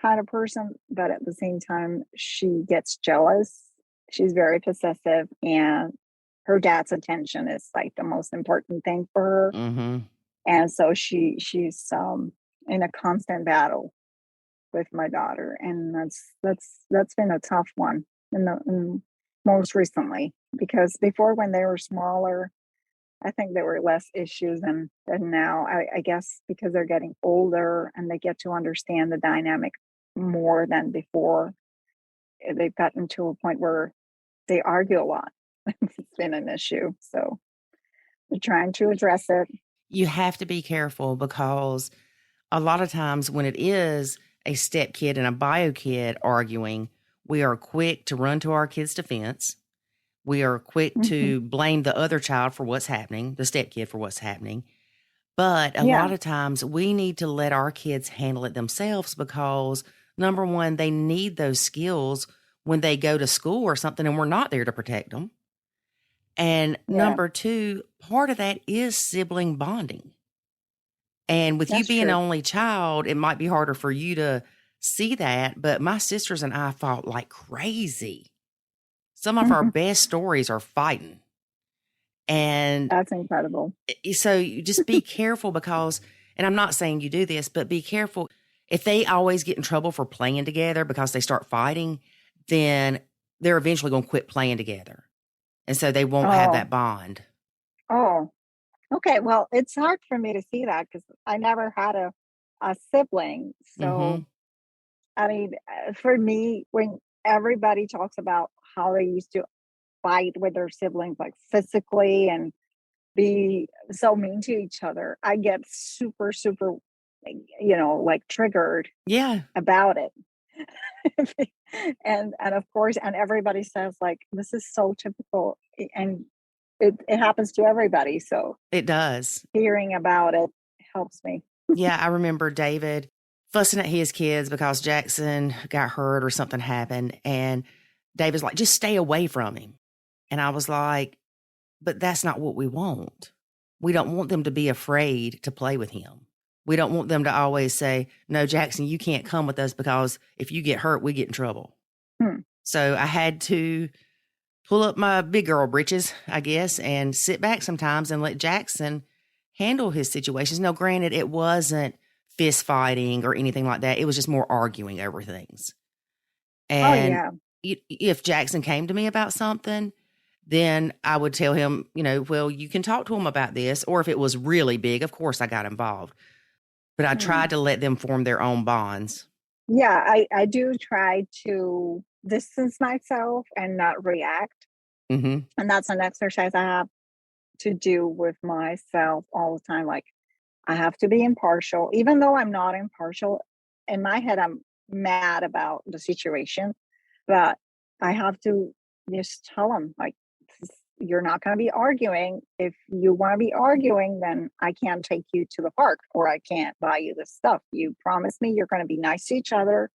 Speaker 1: kind of person, but at the same time, she gets jealous. She's very possessive, and her dad's attention is like the most important thing for her.
Speaker 2: Mm-hmm.
Speaker 1: And so she's in a constant battle with my daughter, and that's been a tough one most recently, because before, when they were smaller, I think there were less issues than now. I guess because they're getting older and they get to understand the dynamic more than before. They've gotten to a point where they argue a lot. It's been an issue. So we're trying to address it.
Speaker 2: You have to be careful because a lot of times when it is a step kid and a bio kid arguing, we are quick to run to our kid's defense. We are quick to blame the other child for what's happening, the step kid for what's happening. But a lot of times we need to let our kids handle it themselves because, number one, they need those skills when they go to school or something and we're not there to protect them. And number two, part of that is sibling bonding. And with you
Speaker 1: That's
Speaker 2: being an
Speaker 1: true.
Speaker 2: only child, it might be harder for you to see that. But my sisters and I fought like crazy. Some of our best stories are fighting. And
Speaker 1: That's incredible.
Speaker 2: so you just be careful because, and I'm not saying you do this, but be careful. If they always get in trouble for playing together because they start fighting, then they're eventually going to quit playing together. And so they won't have that bond.
Speaker 1: Oh, okay. Well, it's hard for me to see that because I never had a sibling. So, I mean, for me, when everybody talks about how they used to fight with their siblings, like physically, and be so mean to each other, I get super, super, like triggered
Speaker 2: Yeah.
Speaker 1: about it. and of course, and everybody says like, this is so typical, and it happens to everybody. So
Speaker 2: It does.
Speaker 1: hearing about it helps me.
Speaker 2: Yeah, I remember David fussing at his kids because Jackson got hurt or something happened. And David's like, just stay away from him. And I was like, but that's not what we want. We don't want them to be afraid to play with him. We don't want them to always say, no, Jackson, you can't come with us because if you get hurt, we get in trouble. So I had to pull up my big girl britches, I guess, and sit back sometimes and let Jackson handle his situations. Now, granted, it wasn't fist fighting or anything like that. It was just more arguing over things. And if Jackson came to me about something, then I would tell him, well, you can talk to him about this. Or if it was really big, of course I got involved. But I tried to let them form their own bonds.
Speaker 1: Yeah, I do try to distance myself and not react. And that's an exercise I have to do with myself all the time. Like, I have to be impartial, even though I'm not impartial. In my head, I'm mad about the situation, but I have to just tell them, like, you're not going to be arguing. If you want to be arguing, then I can't take you to the park, or I can't buy you this stuff. You promised me you're going to be nice to each other.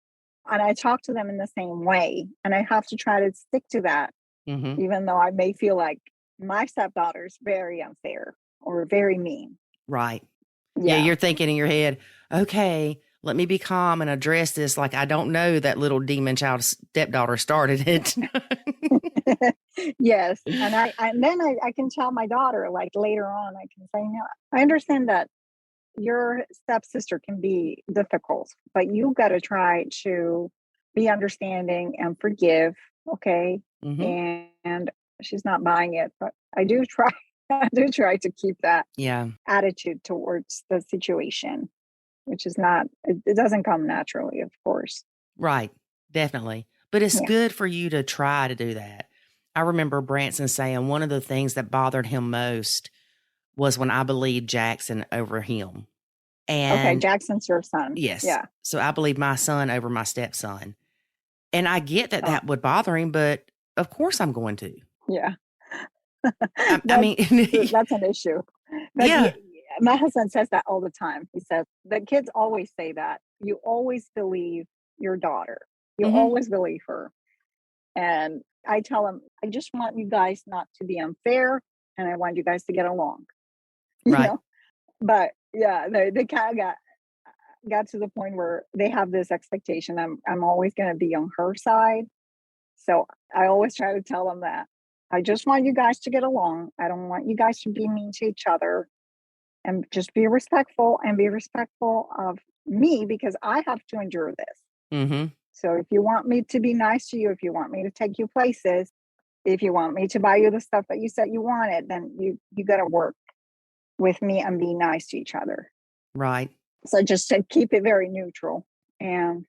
Speaker 1: And I talk to them in the same way. And I have to try to stick to that, even though I may feel like my stepdaughter is very unfair or very mean.
Speaker 2: Right. Yeah, you're thinking in your head, okay, let me be calm and address this like I don't know that little demon child stepdaughter started it.
Speaker 1: Yes. And then I can tell my daughter, like, later on, I can say, no, I understand that your stepsister can be difficult, but you got to try to be understanding and forgive. Okay. And she's not buying it, but I do try. to try to keep that
Speaker 2: Yeah.
Speaker 1: attitude towards the situation, which is not, it doesn't come naturally, of course.
Speaker 2: Right. Definitely. But it's
Speaker 1: Yeah.
Speaker 2: good for you to try to do that. I remember Branson saying one of the things that bothered him most was when I believed Jackson over him.
Speaker 1: Okay,
Speaker 2: And
Speaker 1: Jackson's your son.
Speaker 2: yes.
Speaker 1: Yeah.
Speaker 2: So I believe my son over my stepson. And I get that
Speaker 1: Oh.
Speaker 2: that would bother him, but of course I'm going to.
Speaker 1: Yeah.
Speaker 2: I mean,
Speaker 1: That's an issue. But
Speaker 2: yeah.
Speaker 1: my husband says that all the time. He says, the kids always say that. You always believe your daughter. You
Speaker 2: Mhm.
Speaker 1: always believe her. And I tell him, I just want you guys not to be unfair, and I want you guys to get along. You
Speaker 2: Right.
Speaker 1: know? But yeah, they kind of got to the point where they have this expectation. I'm always going to be on her side. So I always try to tell them that I just want you guys to get along. I don't want you guys to be mean to each other, and just be respectful and be respectful of me, because I have to endure this.
Speaker 2: Mm-hmm.
Speaker 1: So if you want me to be nice to you, if you want me to take you places, if you want me to buy you the stuff that you said you wanted, then you got to work with me and be nice to each other.
Speaker 2: Right.
Speaker 1: So just to keep it very neutral. And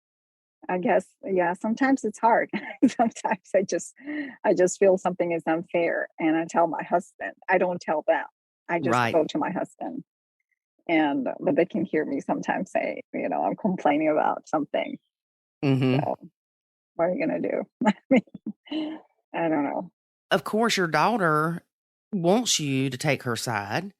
Speaker 1: I guess, yeah, sometimes it's hard. Sometimes I just feel something is unfair, and I tell my husband. I don't tell them. I just
Speaker 2: Right.
Speaker 1: go to my husband, and but they can hear me sometimes say, I'm complaining about something.
Speaker 2: Mm-hmm.
Speaker 1: So what are you gonna do? I mean, I don't know.
Speaker 2: Of course, your daughter wants you to take her side.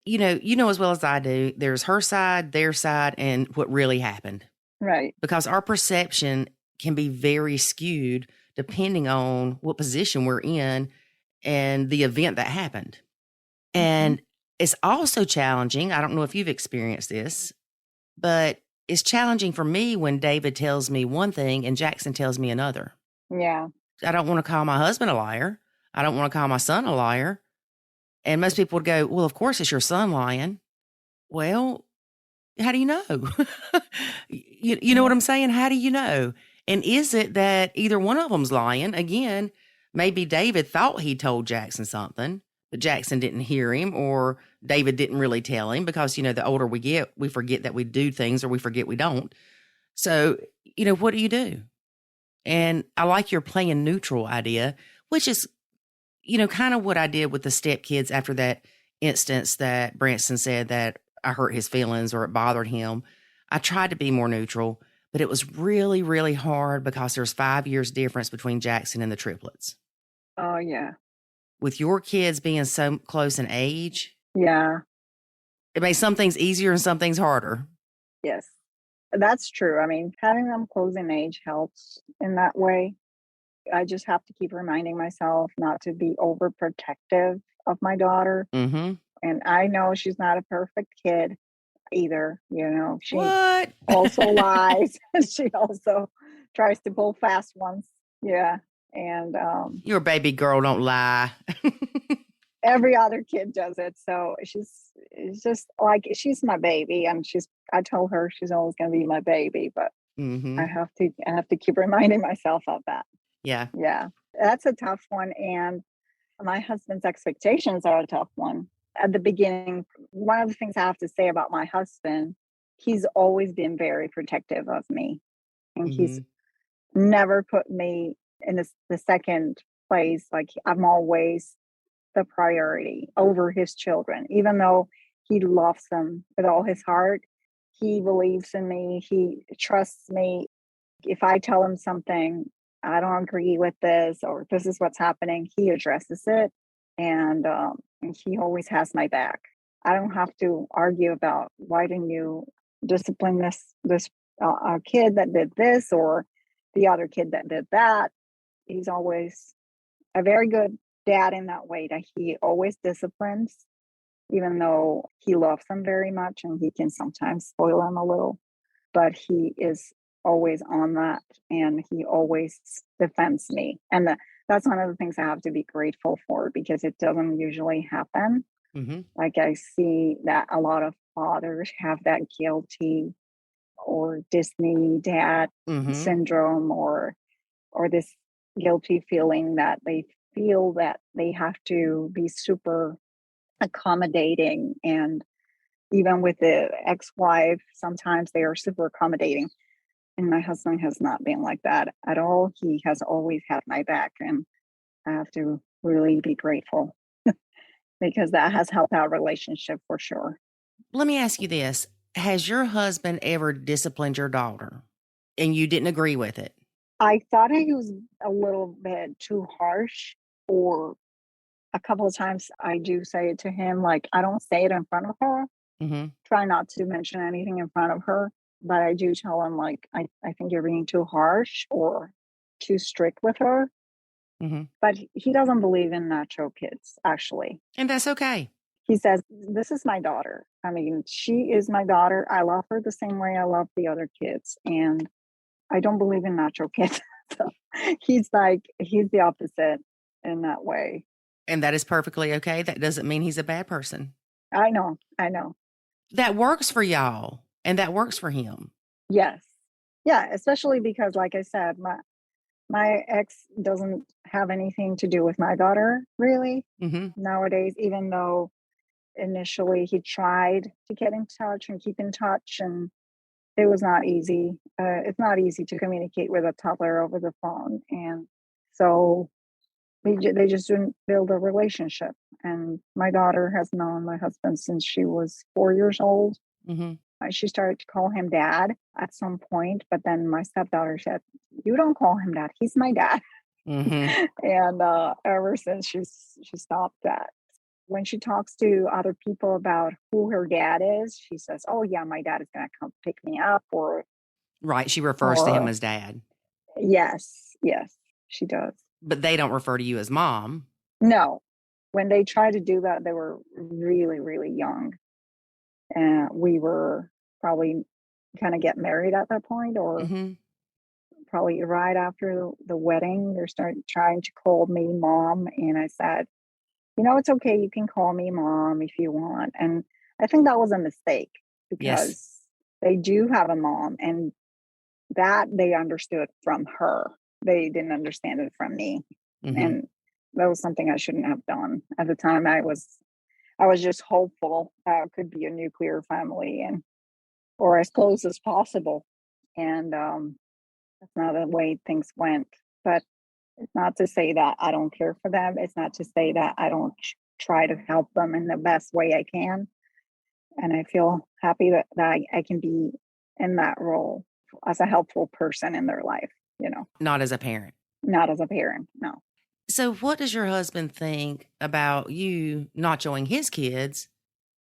Speaker 2: You know as well as I do, there's her side, their side, and what really happened.
Speaker 1: Right.
Speaker 2: Because our perception can be very skewed depending on what position we're in and the event that happened. And it's also challenging. I don't know if you've experienced this, but it's challenging for me when David tells me one thing and Jackson tells me another.
Speaker 1: Yeah.
Speaker 2: I don't want to call my husband a liar. I don't want to call my son a liar. And most people would go, well, of course it's your son lying. Well, how do you know? you know what I'm saying? How do you know? And is it that either one of them's lying? Again, maybe David thought he told Jackson something, but Jackson didn't hear him, or David didn't really tell him, because, the older we get, we forget that we do things, or we forget we don't. So, what do you do? And I like your playing neutral idea, which is, kind of what I did with the stepkids after that instance that Branson said that I hurt his feelings or it bothered him. I tried to be more neutral, but it was really, really hard because there's 5 years difference between Jackson and the triplets.
Speaker 1: Oh, yeah.
Speaker 2: With your kids being so close in age,
Speaker 1: Yeah.
Speaker 2: it makes some things easier and some things harder.
Speaker 1: Yes. That's true. I mean, having them close in age helps in that way. I just have to keep reminding myself not to be overprotective of my daughter.
Speaker 2: Mm-hmm.
Speaker 1: And I know she's not a perfect kid either. She
Speaker 2: What?
Speaker 1: also lies. She also tries to pull fast ones. Yeah. And
Speaker 2: Your baby girl don't lie.
Speaker 1: every other kid does it. So it's just like, she's my baby, and I told her she's always going to be my baby, but
Speaker 2: Mm-hmm.
Speaker 1: I have to keep reminding myself of that.
Speaker 2: Yeah.
Speaker 1: Yeah. That's a tough one. And my husband's expectations are a tough one. At the beginning, one of the things I have to say about my husband, he's always been very protective of me. And he's never put me in the second place. Like, I'm always the priority over his children, even though he loves them with all his heart. He believes in me. He trusts me. If I tell him something, I don't agree with this, or this is what's happening, he addresses it. And he always has my back. I don't have to argue about, why didn't you discipline this kid that did this, or the other kid that did that. He's always a very good dad in that way, that he always disciplines, even though he loves them very much, and he can sometimes spoil them a little. But he is always on that, and he always defends me. And that's one of the things I have to be grateful for, because it doesn't usually happen.
Speaker 2: Mm-hmm.
Speaker 1: Like, I see that a lot of fathers have that guilty or Disney dad syndrome, or this guilty feeling that they feel that they have to be super accommodating. And even with the ex-wife, sometimes they are super accommodating. And my husband has not been like that at all. He has always had my back, and I have to really be grateful because that has helped our relationship for sure.
Speaker 2: Let me ask you this. Has your husband ever disciplined your daughter and you didn't agree with it?
Speaker 1: I thought he was a little bit too harsh, or a couple of times I do say it to him, like, I don't say it in front of her.
Speaker 2: Mm-hmm.
Speaker 1: Try not to mention anything in front of her, but I do tell him, like, I think you're being too harsh or too strict with her.
Speaker 2: Mm-hmm.
Speaker 1: But he doesn't believe in Nacho Kids, actually.
Speaker 2: And that's okay.
Speaker 1: He says, this is my daughter. I mean, she is my daughter. I love her the same way I love the other kids. And I don't believe in Nacho Kids. So he's the opposite in that way.
Speaker 2: And that is perfectly okay. That doesn't mean he's a bad person.
Speaker 1: I know.
Speaker 2: That works for y'all, and that works for him.
Speaker 1: Yes. Yeah, especially because, like I said, my ex doesn't have anything to do with my daughter, really, nowadays, even though initially he tried to get in touch and keep in touch, and it was not easy. It's not easy to communicate with a toddler over the phone. And so they just didn't build a relationship. And my daughter has known my husband since she was 4 years old.
Speaker 2: Mm-hmm.
Speaker 1: She started to call him dad at some point, but then my stepdaughter said, "You don't call him dad. He's my dad."
Speaker 2: Mm-hmm.
Speaker 1: And ever since she stopped that. When she talks to other people about who her dad is, she says, "Oh yeah, my dad is going to come pick me up," or
Speaker 2: Right. She refers to him as dad.
Speaker 1: Yes, she does.
Speaker 2: But they don't refer to you as mom.
Speaker 1: No. When they tried to do that, they were really, really young. And we were probably kind of get married at that point, or probably right after the wedding. They started trying to call me mom. And I said, it's okay. You can call me mom if you want. And I think that was a mistake because they do have a mom, and that they understood from her. They didn't understand it from me.
Speaker 2: Mm-hmm.
Speaker 1: And that was something I shouldn't have done. At the time, I was just hopeful that it could be a nuclear family, or as close as possible. And that's not the way things went. But it's not to say that I don't care for them. It's not to say that I don't try to help them in the best way I can. And I feel happy that I can be in that role as a helpful person in their life,
Speaker 2: Not as a parent.
Speaker 1: Not as a parent, no.
Speaker 2: So what does your husband think about you not showing his kids,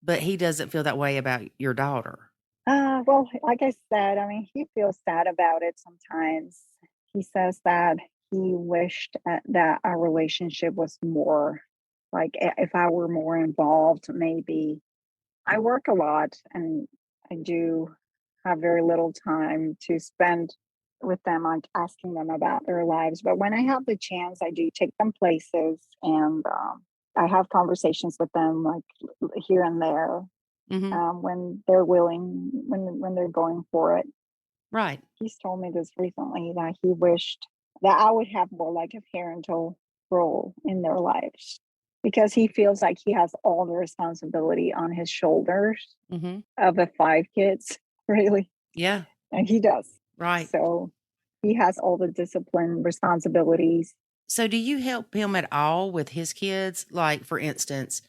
Speaker 2: but he doesn't feel that way about your daughter?
Speaker 1: Well, like I said, I mean, he feels sad about it sometimes. He says that he wished that our relationship was more, like, if I were more involved, maybe. I work a lot, and I do have very little time to spend with them, like asking them about their lives. But when I have the chance, I do take them places, and I have conversations with them, like here and there, when they're willing, when they're going for it.
Speaker 2: Right.
Speaker 1: He's told me this recently, that he wished that I would have more like a parental role in their lives, because he feels like he has all the responsibility on his shoulders of the 5 kids, really.
Speaker 2: Yeah.
Speaker 1: And he does.
Speaker 2: Right.
Speaker 1: So he has all the discipline responsibilities.
Speaker 2: So do you help him at all with his kids? Like, for instance,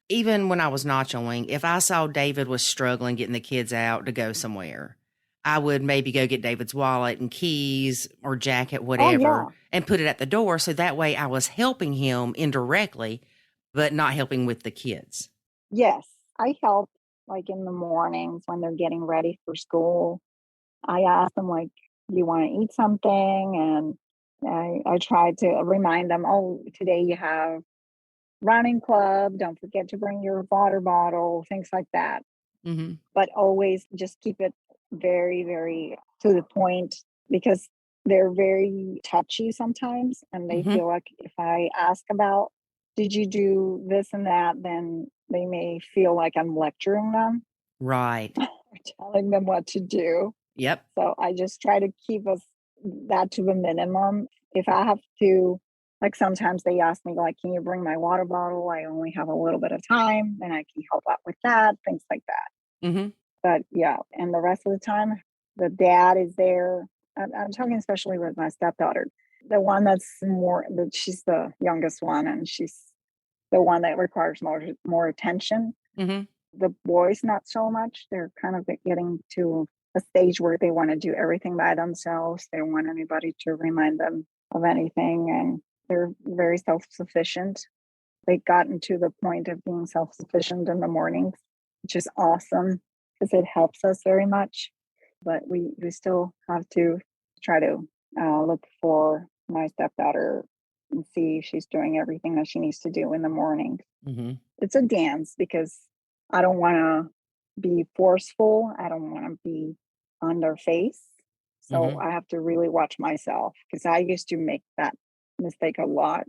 Speaker 2: even when I was nachoing, if I saw David was struggling getting the kids out to go somewhere, I would maybe go get David's wallet and keys or jacket, whatever, and put it at the door. So that way I was helping him indirectly, but not helping with the kids.
Speaker 1: Yes, I help, like in the mornings when they're getting ready for school. I ask them, like, do you want to eat something? And I try to remind them, oh, today you have running club. Don't forget to bring your water bottle, things like that. But always just keep it very, very to the point, because they're very touchy sometimes. And they feel like if I ask about, did you do this and that, then they may feel like I'm lecturing them.
Speaker 2: Right.
Speaker 1: Or telling them what to do.
Speaker 2: Yep.
Speaker 1: So I just try to keep that to the minimum. If I have to Like sometimes they ask me, like, can you bring my water bottle? I only have a little bit of time and I can help out with that, things like that.
Speaker 2: Mm-hmm.
Speaker 1: But yeah, and the rest of the time, the dad is there. I'm talking especially with my stepdaughter, the one she's the youngest one, and she's the one that requires more attention.
Speaker 2: Mm-hmm.
Speaker 1: The boys, not so much. They're kind of getting to a stage where they want to do everything by themselves. They don't want anybody to remind them of anything, and they're very self-sufficient. They've gotten to the point of being self-sufficient in the mornings, which is awesome because it helps us very much. But we still have to try to look for my stepdaughter and see if she's doing everything that she needs to do in the morning.
Speaker 2: Mm-hmm.
Speaker 1: It's a dance because I don't want to be forceful. I don't want to be on their face. So
Speaker 2: Mm-hmm.
Speaker 1: I have to really watch myself because I used to make that mistake a lot,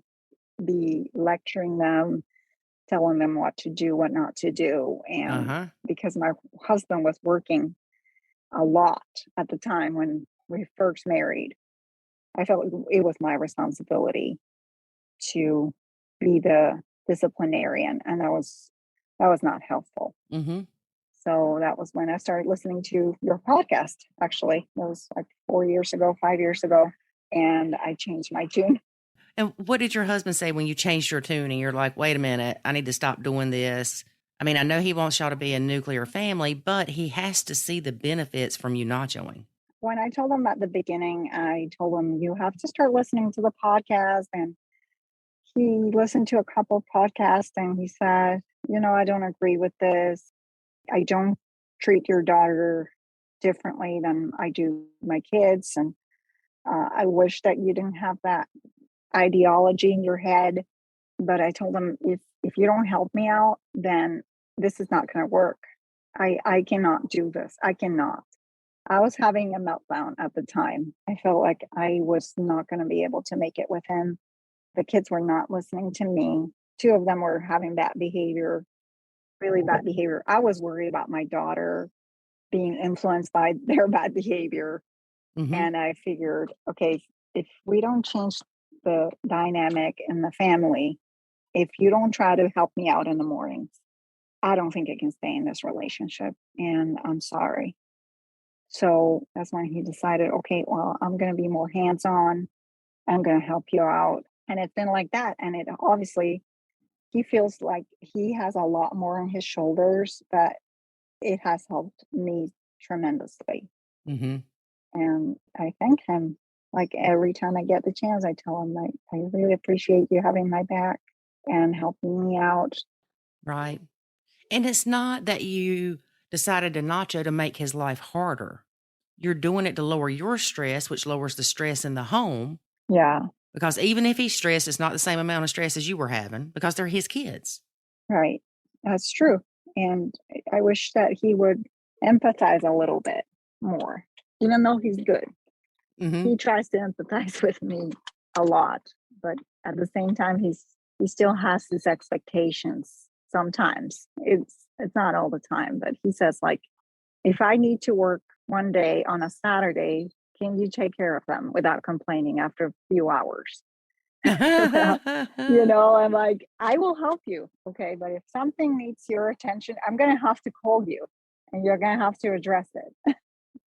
Speaker 1: be lecturing them, telling them what to do, what not to do. And because my husband was working a lot at the time when we first married, I felt it was my responsibility to be the disciplinarian, and that was not helpful.
Speaker 2: Mm-hmm.
Speaker 1: So that was when I started listening to your podcast. Actually, it was like 5 years ago, and I changed my tune.
Speaker 2: And what did your husband say when you changed your tune and you're like, wait a minute, I need to stop doing this? I mean, I know he wants y'all to be a nuclear family, but he has to see the benefits from you nachoing.
Speaker 1: When I told him at the beginning, I told him, you have to start listening to the podcast. And he listened to a couple of podcasts and he said, I don't agree with this. I don't treat your daughter differently than I do my kids. And I wish that you didn't have that ideology in your head. But I told him, if you don't help me out, then this is not going to work. I cannot do this. I cannot. I was having a meltdown at the time. I felt like I was not going to be able to make it with him. The kids were not listening to me. 2 of them were having bad behavior, really bad behavior. I was worried about my daughter being influenced by their bad behavior.
Speaker 2: Mm-hmm.
Speaker 1: And I figured, okay, if we don't change the dynamic in the family, if you don't try to help me out in the mornings, I don't think I can stay in this relationship. And I'm sorry. So that's when he decided, okay, well, I'm going to be more hands-on. I'm going to help you out. And it's been like that. And it obviously, he feels like he has a lot more on his shoulders, but it has helped me tremendously.
Speaker 2: Mm-hmm.
Speaker 1: And I thank him. Like every time I get the chance, I tell him, like, I really appreciate you having my back and helping me out.
Speaker 2: Right. And it's not that you decided to nacho to make his life harder. You're doing it to lower your stress, which lowers the stress in the home.
Speaker 1: Yeah.
Speaker 2: Because even if he's stressed, it's not the same amount of stress as you were having because they're his kids.
Speaker 1: Right. That's true. And I wish that he would empathize a little bit more, even though he's good.
Speaker 2: Mm-hmm.
Speaker 1: He tries to empathize with me a lot, but at the same time, he still has his expectations. Sometimes it's not all the time, but he says, like, if I need to work one day on a Saturday, can you take care of them without complaining after a few hours? I'm like, I will help you. Okay. But if something needs your attention, I'm going to have to call you and you're going to have to address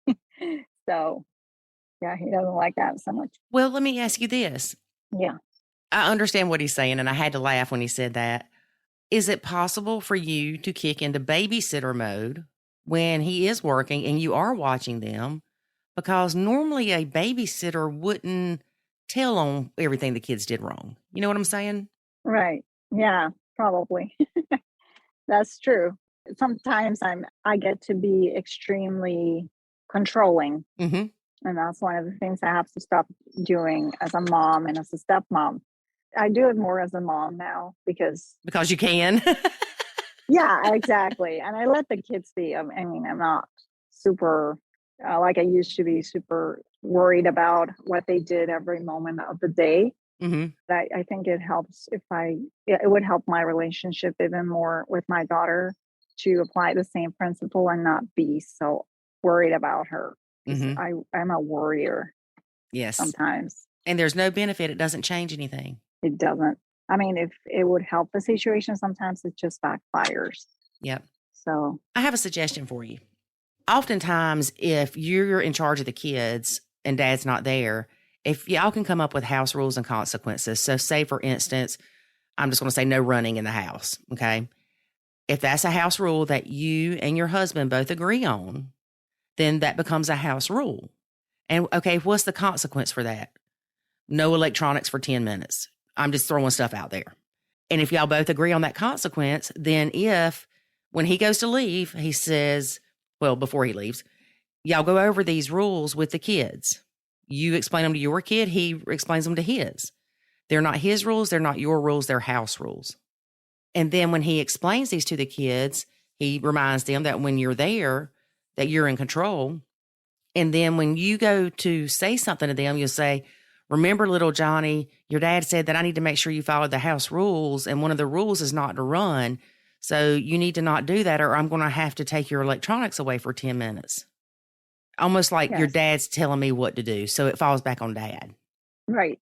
Speaker 1: it. So yeah, he doesn't like that so much.
Speaker 2: Well, let me ask you this.
Speaker 1: Yeah.
Speaker 2: I understand what he's saying, and I had to laugh when he said that. Is it possible for you to kick into babysitter mode when he is working and you are watching them? Because normally a babysitter wouldn't tell on everything the kids did wrong. You know what I'm saying?
Speaker 1: Right. Yeah, probably. That's true. Sometimes I get to be extremely controlling.
Speaker 2: Mm-hmm.
Speaker 1: And that's one of the things I have to stop doing as a mom and as a stepmom. I do it more as a mom now because
Speaker 2: you can.
Speaker 1: Yeah, exactly. And I let the kids be. I mean, I'm not super like I used to be super worried about what they did every moment of the day.
Speaker 2: Mm-hmm.
Speaker 1: I think it helps it would help my relationship even more with my daughter to apply the same principle and not be so worried about her.
Speaker 2: Mm-hmm.
Speaker 1: I'm a worrier.
Speaker 2: Yes.
Speaker 1: Sometimes.
Speaker 2: And there's no benefit. It doesn't change anything.
Speaker 1: It doesn't. I mean, if it would help the situation, sometimes it just backfires.
Speaker 2: Yep.
Speaker 1: So
Speaker 2: I have a suggestion for you. Oftentimes, if you're in charge of the kids and dad's not there, if y'all can come up with house rules and consequences. So say, for instance, I'm just going to say no running in the house. Okay. If that's a house rule that you and your husband both agree on, then that becomes a house rule. And okay, what's the consequence for that? No electronics for 10 minutes. I'm just throwing stuff out there. And if y'all both agree on that consequence, then when he goes to leave, he says, well, before he leaves, y'all go over these rules with the kids. You explain them to your kid. He explains them to his. They're not his rules. They're not your rules. They're house rules. And then when he explains these to the kids, he reminds them that when you're there, that you're in control. And then when you go to say something to them, you'll say, remember, little Johnny, your dad said that I need to make sure you follow the house rules. And one of the rules is not to run. So you need to not do that, or I'm going to have to take your electronics away for 10 minutes. Almost like your dad's telling me what to do. So it falls back on dad.
Speaker 1: Right.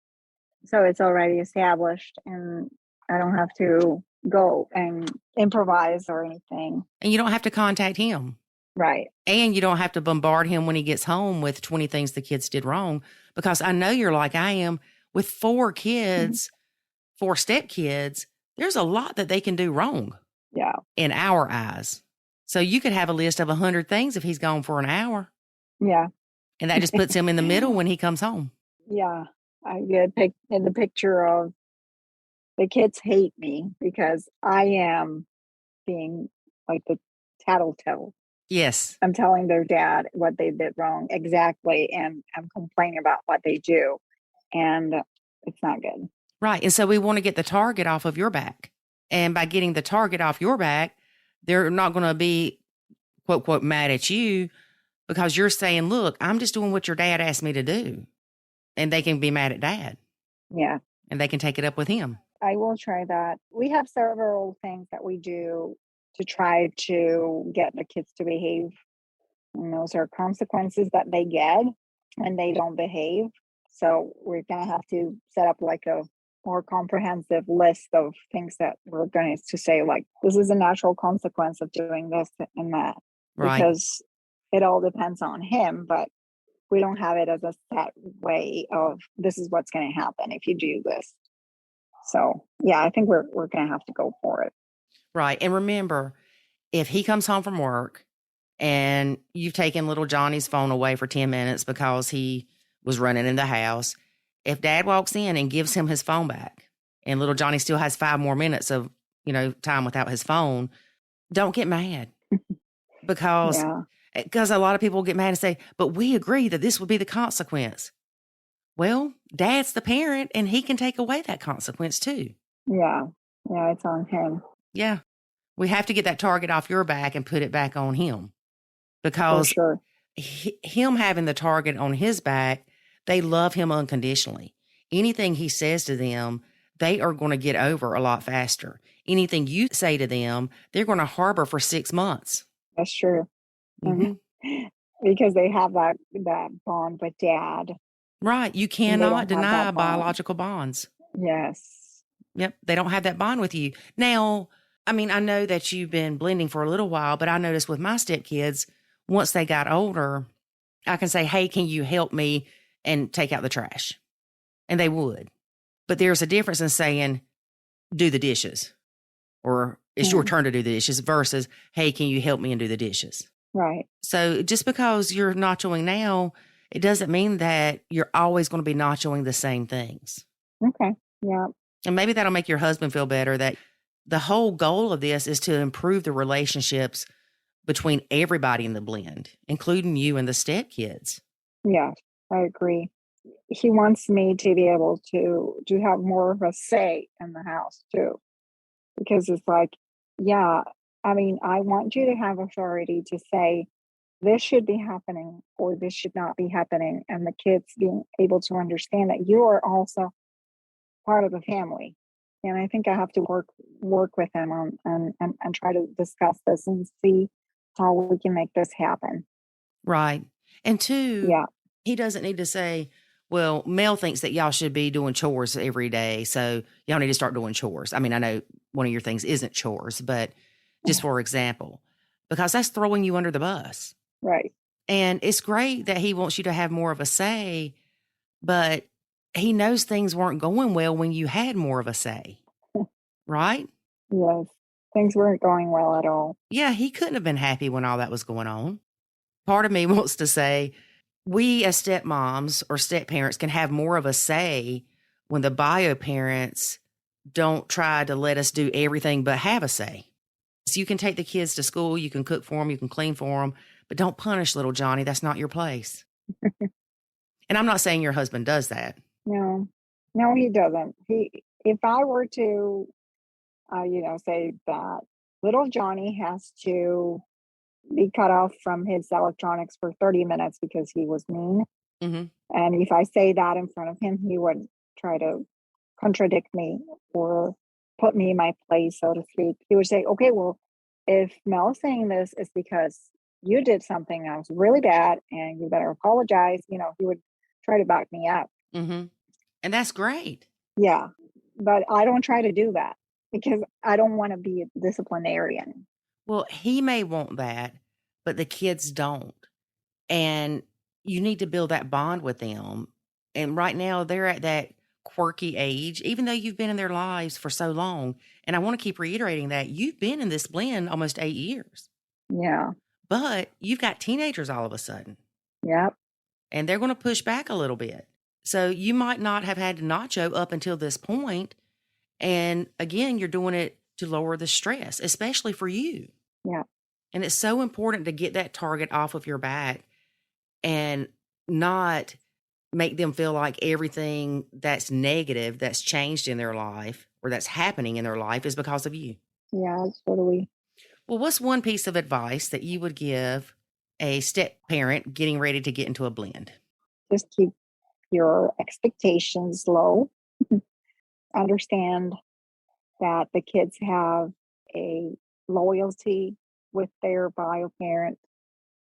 Speaker 1: So it's already established and I don't have to go and improvise or anything.
Speaker 2: And you don't have to contact him.
Speaker 1: Right.
Speaker 2: And you don't have to bombard him when he gets home with 20 things the kids did wrong. Because I know you're like I am with 4 kids, 4 stepkids. There's a lot that they can do wrong.
Speaker 1: Yeah.
Speaker 2: In our eyes. So you could have a list of 100 things if he's gone for an hour.
Speaker 1: Yeah.
Speaker 2: And that just puts him in the middle when he comes home.
Speaker 1: Yeah. I get in the picture of the kids hate me because I am being like the tattletale.
Speaker 2: Yes.
Speaker 1: I'm telling their dad what they did wrong exactly. And I'm complaining about what they do. And it's not good.
Speaker 2: Right. And so we want to get the target off of your back. And by getting the target off your back, they're not going to be, quote, quote, mad at you because you're saying, look, I'm just doing what your dad asked me to do. And they can be mad at dad.
Speaker 1: Yeah.
Speaker 2: And they can take it up with him.
Speaker 1: I will try that. We have several things that we do to try to get the kids to behave. And those are consequences that they get when they don't behave. So we're going to have to set up like a more comprehensive list of things that we're going to say, like, this is a natural consequence of doing this and that.
Speaker 2: Right.
Speaker 1: Because it all depends on him, but we don't have it as a set way of this is what's going to happen if you do this. So yeah, I think we're going to have to go for it.
Speaker 2: Right. And remember, if he comes home from work and you've taken little Johnny's phone away for 10 minutes because he was running in the house, if dad walks in and gives him his phone back and little Johnny still has 5 more minutes of, time without his phone, don't get mad because a lot of people get mad and say, but we agree that this would be the consequence. Well, dad's the parent and he can take away that consequence too.
Speaker 1: Yeah. Yeah. It's on him.
Speaker 2: Yeah. We have to get that target off your back and put it back on him because him having the target on his back, they love him unconditionally. Anything he says to them, they are going to get over a lot faster. Anything you say to them, they're going to harbor for 6 months.
Speaker 1: That's true. Mm-hmm. Because they have that bond with dad.
Speaker 2: Right. You cannot deny biological bonds.
Speaker 1: Yes.
Speaker 2: Yep. They don't have that bond with you. Now, I mean, I know that you've been blending for a little while, but I noticed with my stepkids, once they got older, I can say, hey, can you help me and take out the trash? And they would. But there's a difference in saying, do the dishes, or it's your turn to do the dishes versus, hey, can you help me and do the dishes?
Speaker 1: Right.
Speaker 2: So just because you're nachoing now, it doesn't mean that you're always going to be nachoing the same things.
Speaker 1: Okay. Yeah.
Speaker 2: And maybe that'll make your husband feel better that the whole goal of this is to improve the relationships between everybody in the blend, including you and the stepkids.
Speaker 1: Yeah, I agree. He wants me to be able to have more of a say in the house too. Because it's like, yeah, I mean, I want you to have authority to say, this should be happening or this should not be happening. And the kids being able to understand that you are also part of the family. And I think I have to work with him on and try to discuss this and see how we can make this happen.
Speaker 2: Right. And 2, he doesn't need to say, well, Mel thinks that y'all should be doing chores every day. So y'all need to start doing chores. I mean, I know one of your things isn't chores, but just for example, because that's throwing you under the bus.
Speaker 1: Right.
Speaker 2: And it's great that he wants you to have more of a say, but he knows things weren't going well when you had more of a say, right?
Speaker 1: Yes. Things weren't going well at all.
Speaker 2: Yeah, he couldn't have been happy when all that was going on. Part of me wants to say, we as stepmoms or step-parents can have more of a say when the bio parents don't try to let us do everything but have a say. So you can take the kids to school, you can cook for them, you can clean for them, but don't punish little Johnny. That's not your place. And I'm not saying your husband does that.
Speaker 1: No, he doesn't. If I were to, say that little Johnny has to be cut off from his electronics for 30 minutes because he was mean.
Speaker 2: Mm-hmm.
Speaker 1: And if I say that in front of him, he would try to contradict me or put me in my place, so to speak. He would say, okay, well, if Mel's saying this, it's because you did something that was really bad and you better apologize. He would try to back me up.
Speaker 2: Mm-hmm. And that's great.
Speaker 1: Yeah. But I don't try to do that because I don't want to be a disciplinarian.
Speaker 2: Well, he may want that, but the kids don't. And you need to build that bond with them. And right now they're at that quirky age, even though you've been in their lives for so long. And I want to keep reiterating that you've been in this blend almost 8 years.
Speaker 1: Yeah.
Speaker 2: But you've got teenagers all of a sudden.
Speaker 1: Yep.
Speaker 2: And they're going to push back a little bit. So you might not have had Nacho up until this point. And again, you're doing it to lower the stress, especially for you.
Speaker 1: Yeah.
Speaker 2: And it's so important to get that target off of your back and not make them feel like everything that's negative that's changed in their life or that's happening in their life is because of you.
Speaker 1: Yeah, totally.
Speaker 2: Well, what's one piece of advice that you would give a step parent getting ready to get into a blend?
Speaker 1: Just keep your expectations low. Understand that the kids have a loyalty with their bio parent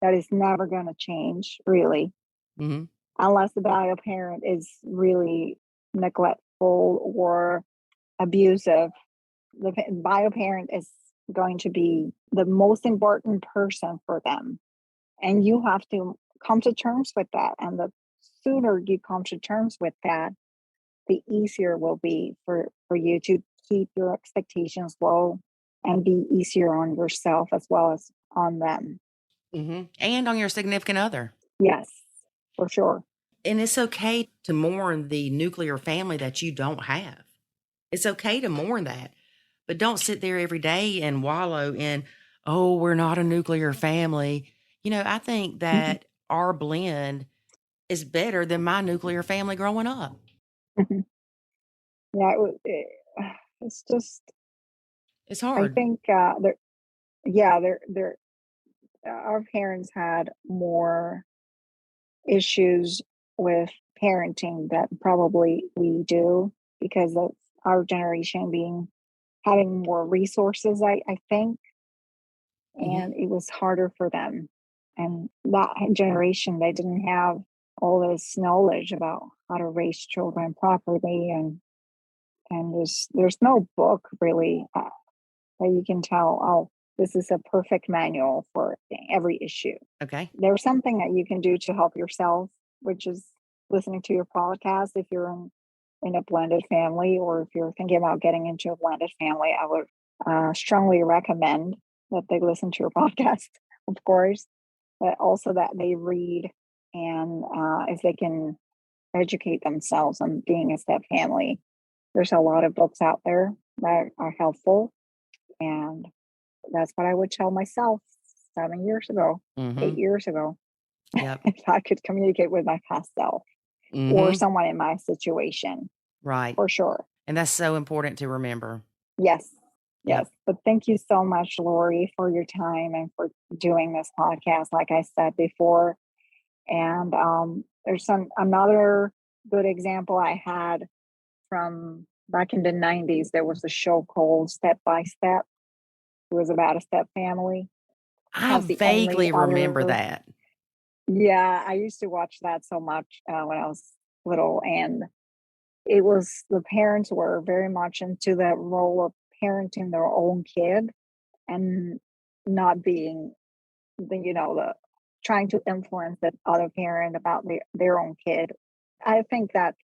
Speaker 1: that is never going to change, really, unless the bio parent is really neglectful or abusive. The bio parent is going to be the most important person for them. And you have to come to terms with that. And the sooner you come to terms with that, the easier it will be for you to keep your expectations low and be easier on yourself as well as on them.
Speaker 2: Mm-hmm. And on your significant other.
Speaker 1: Yes, for sure.
Speaker 2: And it's okay to mourn the nuclear family that you don't have. It's okay to mourn that. But don't sit there every day and wallow in, oh, we're not a nuclear family. I think that our blend is better than my nuclear family growing up.
Speaker 1: Yeah, it's just,
Speaker 2: it's hard.
Speaker 1: I think, our parents had more issues with parenting that probably we do because of our generation having more resources, I think. And it was harder for them. And that generation, they didn't have all this knowledge about how to raise children properly. And there's no book really that you can tell, oh, this is a perfect manual for every issue.
Speaker 2: Okay.
Speaker 1: There's something that you can do to help yourself, which is listening to your podcast. If you're in a blended family, or if you're thinking about getting into a blended family, I would strongly recommend that they listen to your podcast, of course, but also that they read and if they can educate themselves on being a step family. There's a lot of books out there that are helpful. And that's what I would tell myself 7 years ago, 8 years ago.
Speaker 2: Yep.
Speaker 1: If I could communicate with my past self or someone in my situation.
Speaker 2: Right.
Speaker 1: For sure.
Speaker 2: And that's so important to remember.
Speaker 1: Yes.
Speaker 2: Yep.
Speaker 1: Yes. But thank you so much, Lori, for your time and for doing this podcast, like I said before. And there's another good example I had from back in the 90s. There was a show called Step by Step. It was about a step family.
Speaker 2: I vaguely remember that.
Speaker 1: Yeah, I used to watch that so much when I was little, and the parents were very much into that role of parenting their own kid and not being the trying to influence the other parent about their own kid. I think that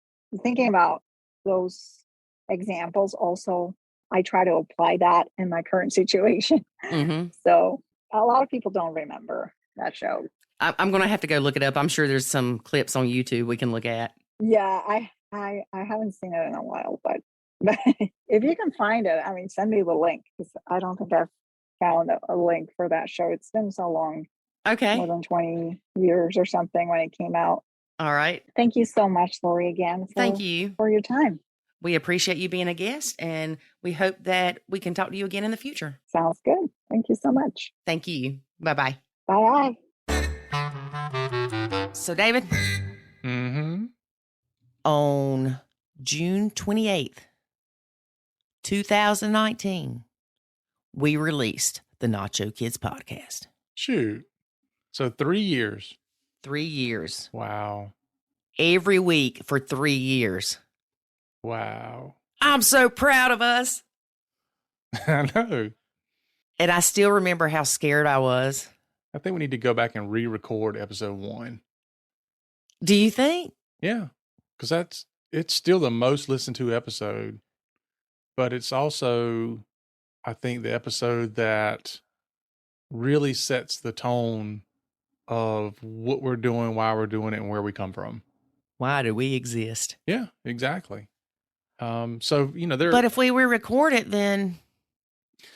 Speaker 1: thinking about those examples also, I try to apply that in my current situation.
Speaker 2: Mm-hmm.
Speaker 1: So a lot of people don't remember that show.
Speaker 2: I'm going to have to go look it up. I'm sure there's some clips on YouTube we can look at.
Speaker 1: Yeah, I haven't seen it in a while, but if you can find it, I mean, send me the link, because I don't think I've found a link for that show. It's been so long.
Speaker 2: Okay.
Speaker 1: More than 20 years or something when it came out.
Speaker 2: All right.
Speaker 1: Thank you so much, Lori, again.
Speaker 2: Thank you
Speaker 1: for your time.
Speaker 2: We appreciate you being a guest, and we hope that we can talk to you again in the future.
Speaker 1: Sounds good. Thank you so much.
Speaker 2: Thank you. Bye-bye.
Speaker 1: Bye.
Speaker 2: So, David, on June 28th, 2019, we released the Nacho Kids Podcast.
Speaker 4: Shoot. So 3 years.
Speaker 2: 3 years.
Speaker 4: Wow.
Speaker 2: Every week for 3 years.
Speaker 4: Wow.
Speaker 2: I'm so proud of us.
Speaker 4: I know.
Speaker 2: And I still remember how scared I was.
Speaker 4: I think we need to go back and re-record episode 1.
Speaker 2: Do you think?
Speaker 4: Yeah. Because it's still the most listened to episode. But it's also, I think, the episode that really sets the tone of what we're doing, why we're doing it, and where we come from.
Speaker 2: Why do we exist?
Speaker 4: Yeah, exactly. So, there.
Speaker 2: But if we re-record it, then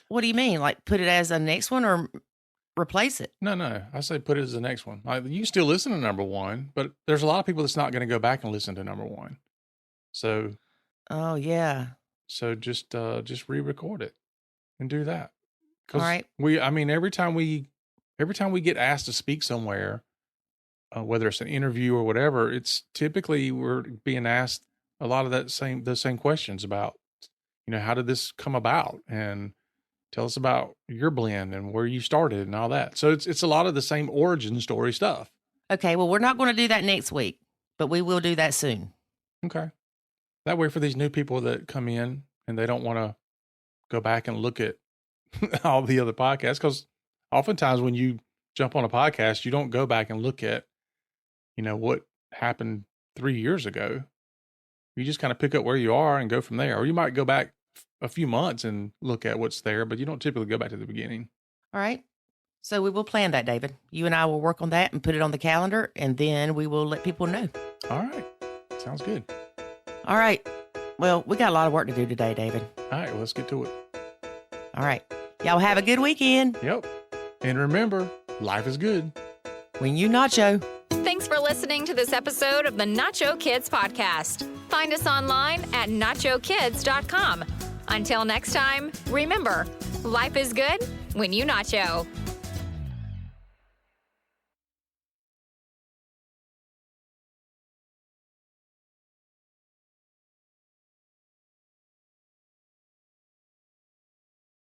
Speaker 2: what do you mean? Like put it as a next one or replace it?
Speaker 4: No. I say put it as the next one. Like, you can still listen to number 1, but there's a lot of people that's not going to go back and listen to number 1. So.
Speaker 2: Oh yeah.
Speaker 4: So just re-record it and do that.
Speaker 2: All right.
Speaker 4: Every time we get asked to speak somewhere, whether it's an interview or whatever, it's typically we're being asked a lot of those same questions about, how did this come about, and tell us about your blend and where you started and all that. So it's a lot of the same origin story stuff.
Speaker 2: Okay. Well, we're not going to do that next week, but we will do that soon.
Speaker 4: Okay. That way, for these new people that come in and they don't want to go back and look at all the other podcasts, because oftentimes when you jump on a podcast, you don't go back and look at, what happened 3 years ago. You just kind of pick up where you are and go from there. Or you might go back a few months and look at what's there, but you don't typically go back to the beginning.
Speaker 2: All right. So we will plan that, David. You and I will work on that and put it on the calendar, and then we will let people know.
Speaker 4: All right. Sounds good.
Speaker 2: All right. Well, we got a lot of work to do today, David.
Speaker 4: All right. Well, let's get to it.
Speaker 2: All right. Y'all have a good weekend.
Speaker 4: Yep. And remember, life is good
Speaker 2: when you nacho.
Speaker 3: Thanks for listening to this episode of the Nacho Kids Podcast. Find us online at nachokids.com. Until next time, remember, life is good when you nacho.